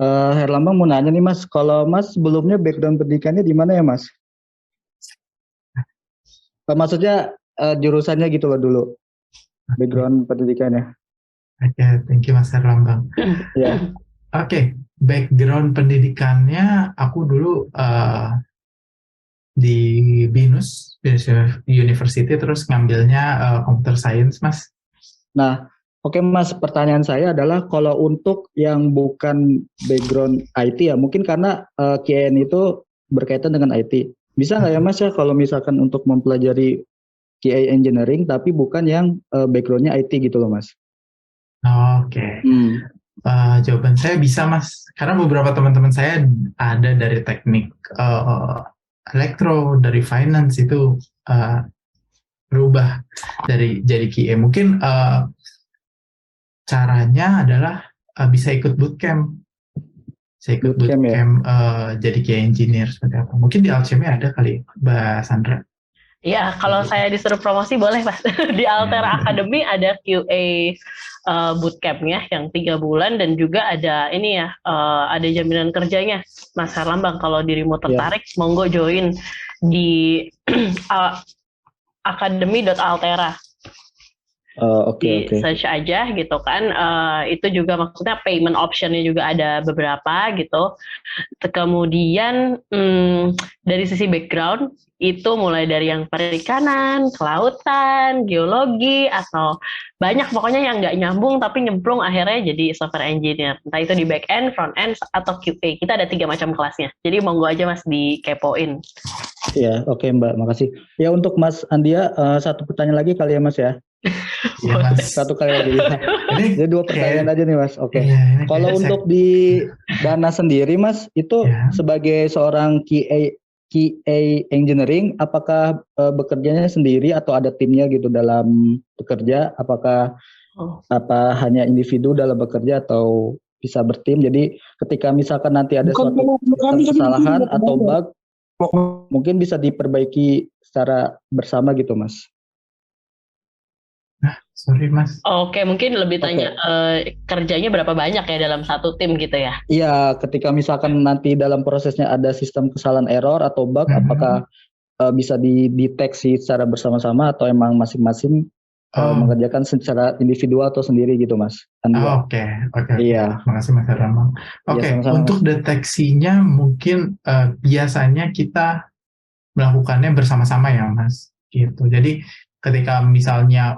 Herlambang mau nanya nih Mas, kalau Mas sebelumnya background pendidikannya di mana ya Mas? Maksudnya jurusannya gitu loh dulu. Background pendidikannya. Oke, thank you Mas Herlambang. Iya. Oke, background pendidikannya aku dulu di BINUS University, terus ngambilnya computer science Mas. Nah, oke Mas, pertanyaan saya adalah kalau untuk yang bukan background IT ya, mungkin karena KN itu berkaitan dengan IT. Bisa nggak ya Mas ya kalau misalkan untuk mempelajari QA engineering tapi bukan yang backgroundnya IT gitu loh Mas? Oke. Jawaban saya bisa Mas, karena beberapa teman-teman saya ada dari teknik elektro, dari finance, itu berubah jadi QA. Mungkin caranya adalah bisa ikut bootcamp. Saya ikut bootcamp jadi QA engineer seperti apa. Mungkin di Alchemy ada kali Mbak Sandra. Iya, kalau saya disuruh promosi boleh Mas. Di Altera Academy ada QA bootcampnya yang 3 bulan, dan juga ada ini ya, ada jaminan kerjanya Mas Herlambang. Kalau dirimu tertarik, monggo join di academy.altera. Oke. Search aja gitu kan. Itu juga maksudnya payment optionnya juga ada beberapa gitu. Kemudian dari sisi background itu mulai dari yang perikanan, kelautan, geologi, atau banyak pokoknya yang nggak nyambung tapi nyemplung akhirnya jadi software engineer. Entah itu di back end, front end, atau QA. Kita ada 3 macam kelasnya. Jadi monggo aja Mas dikepoin. Iya, oke Mbak, makasih. Ya untuk Mas Andia, satu pertanyaan lagi kali ya Mas ya. Iya Mas. Satu kali lagi. Jadi 2 pertanyaan aja nih Mas. Oke. Kalau untuk di Dana sendiri Mas, itu sebagai seorang QA engineering, apakah bekerjanya sendiri atau ada timnya gitu dalam bekerja? Apakah hanya individu dalam bekerja atau bisa bertim? Jadi ketika misalkan nanti ada suatu kesalahan atau bug, mungkin bisa diperbaiki secara bersama gitu Mas. Sorry Mas. Oke, mungkin lebih tanya kerjanya berapa banyak ya dalam satu tim gitu ya? Iya, ketika misalkan nanti dalam prosesnya ada sistem kesalahan error atau bug, apakah bisa dideteksi secara bersama-sama atau emang masing-masing mengerjakan secara individual atau sendiri gitu Mas? Oke. Iya. Makasih Mas Herlambang. Oke, untuk deteksinya mungkin biasanya kita melakukannya bersama-sama ya Mas. Gitu. Jadi ketika misalnya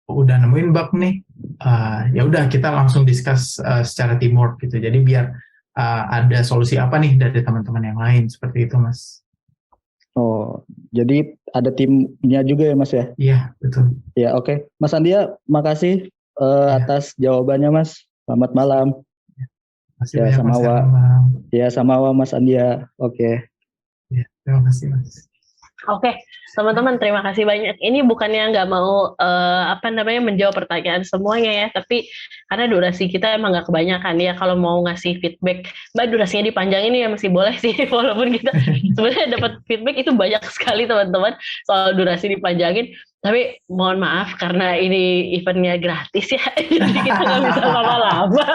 udah nemuin bug nih, ya udah kita langsung discuss secara teamwork gitu. Jadi biar ada solusi apa nih dari teman-teman yang lain, seperti itu Mas. Oh, jadi ada timnya juga ya Mas ya? Iya, betul. Ya, oke. Mas Andia, makasih atas jawabannya Mas. Selamat malam. Masih Ya, banyak sama Mas Wa. Herlambang. Ya, sama Wa Mas Andia. Oke. Ya, terima kasih Mas. Oke, teman-teman terima kasih banyak. Ini bukannya nggak mau menjawab pertanyaan semuanya ya, tapi karena durasi kita emang nggak kebanyakan ya. Kalau mau ngasih feedback, Mbak durasinya dipanjangin ya masih boleh sih, walaupun kita sebenarnya dapat feedback itu banyak sekali teman-teman soal durasi dipanjangin. Tapi mohon maaf karena ini eventnya gratis ya, jadi kita nggak bisa lama-lama.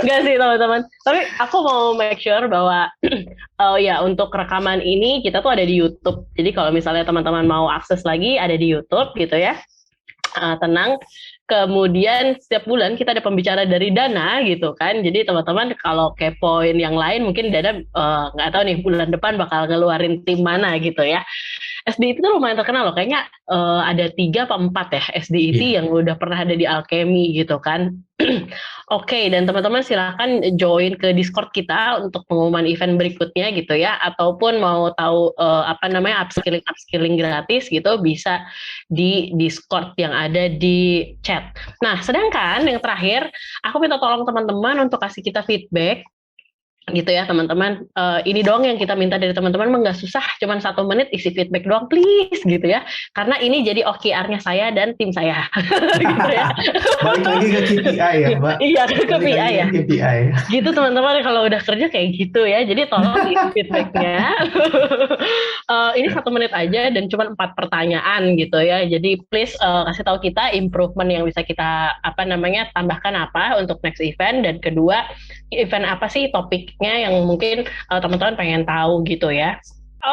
Nggak sih teman-teman. Tapi aku mau make sure bahwa untuk rekaman ini kita tuh ada di YouTube. Jadi kalau misalnya teman-teman mau akses lagi ada di YouTube gitu ya. Tenang. Kemudian setiap bulan kita ada pembicara dari Dana gitu kan. Jadi teman-teman kalau kepoin yang lain mungkin Dana nggak tahu nih bulan depan bakal ngeluarin tim mana gitu ya. SDIT itu lumayan terkenal loh. Kayaknya ada 3 atau 4 ya SDIT yang udah pernah ada di Alchemy gitu kan. Oke, dan teman-teman silakan join ke Discord kita untuk pengumuman event berikutnya gitu ya, ataupun mau tahu upskilling gratis gitu bisa di Discord yang ada di chat. Nah, sedangkan yang terakhir aku minta tolong teman-teman untuk kasih kita feedback gitu ya teman-teman. Ini doang yang kita minta dari teman-teman, nggak susah, cuman 1 menit isi feedback doang please gitu ya, karena ini jadi OKR-nya saya dan tim saya. Gitu ya. Balik lagi ke KPI ya Mbak. Iya, ke KPI ya. KPI. Gitu teman-teman kalau udah kerja kayak gitu ya, jadi tolong isi feedbacknya. Ini 1 menit aja dan cuma 4 pertanyaan gitu ya, jadi please kasih tahu kita improvement yang bisa kita tambahkan apa untuk next event, dan kedua event apa sih topiknya yang mungkin teman-teman pengen tahu gitu ya.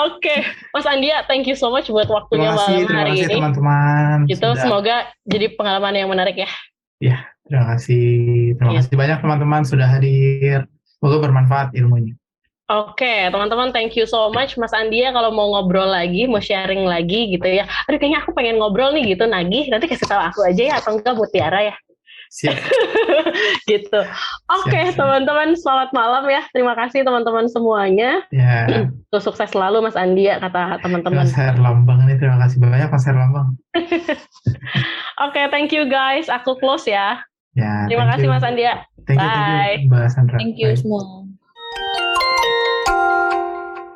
Oke, Mas Andia, thank you so much buat waktunya malam hari ini. Terima kasih teman-teman. Gitu, semoga jadi pengalaman yang menarik ya. Ya, terima kasih. Terima kasih banyak teman-teman sudah hadir. Semoga bermanfaat ilmunya. Oke, teman-teman, thank you so much. Mas Andia kalau mau ngobrol lagi, mau sharing lagi gitu ya. Aduh, kayaknya aku pengen ngobrol nih gitu, nagih. Nanti kasih tahu aku aja ya, atau enggak Mutiara ya. Siap. Gitu. Oke, teman-teman, selamat malam ya. Terima kasih teman-teman semuanya. Ya. Sukses selalu Mas Andia, kata teman-teman. Mas Herlambang nih, terima kasih banyak Mas Herlambang. Oke, thank you guys. Aku close ya. Ya. Terima kasih Mas Andia. Thank Bye. you Mbak Sandra. Thank you semua.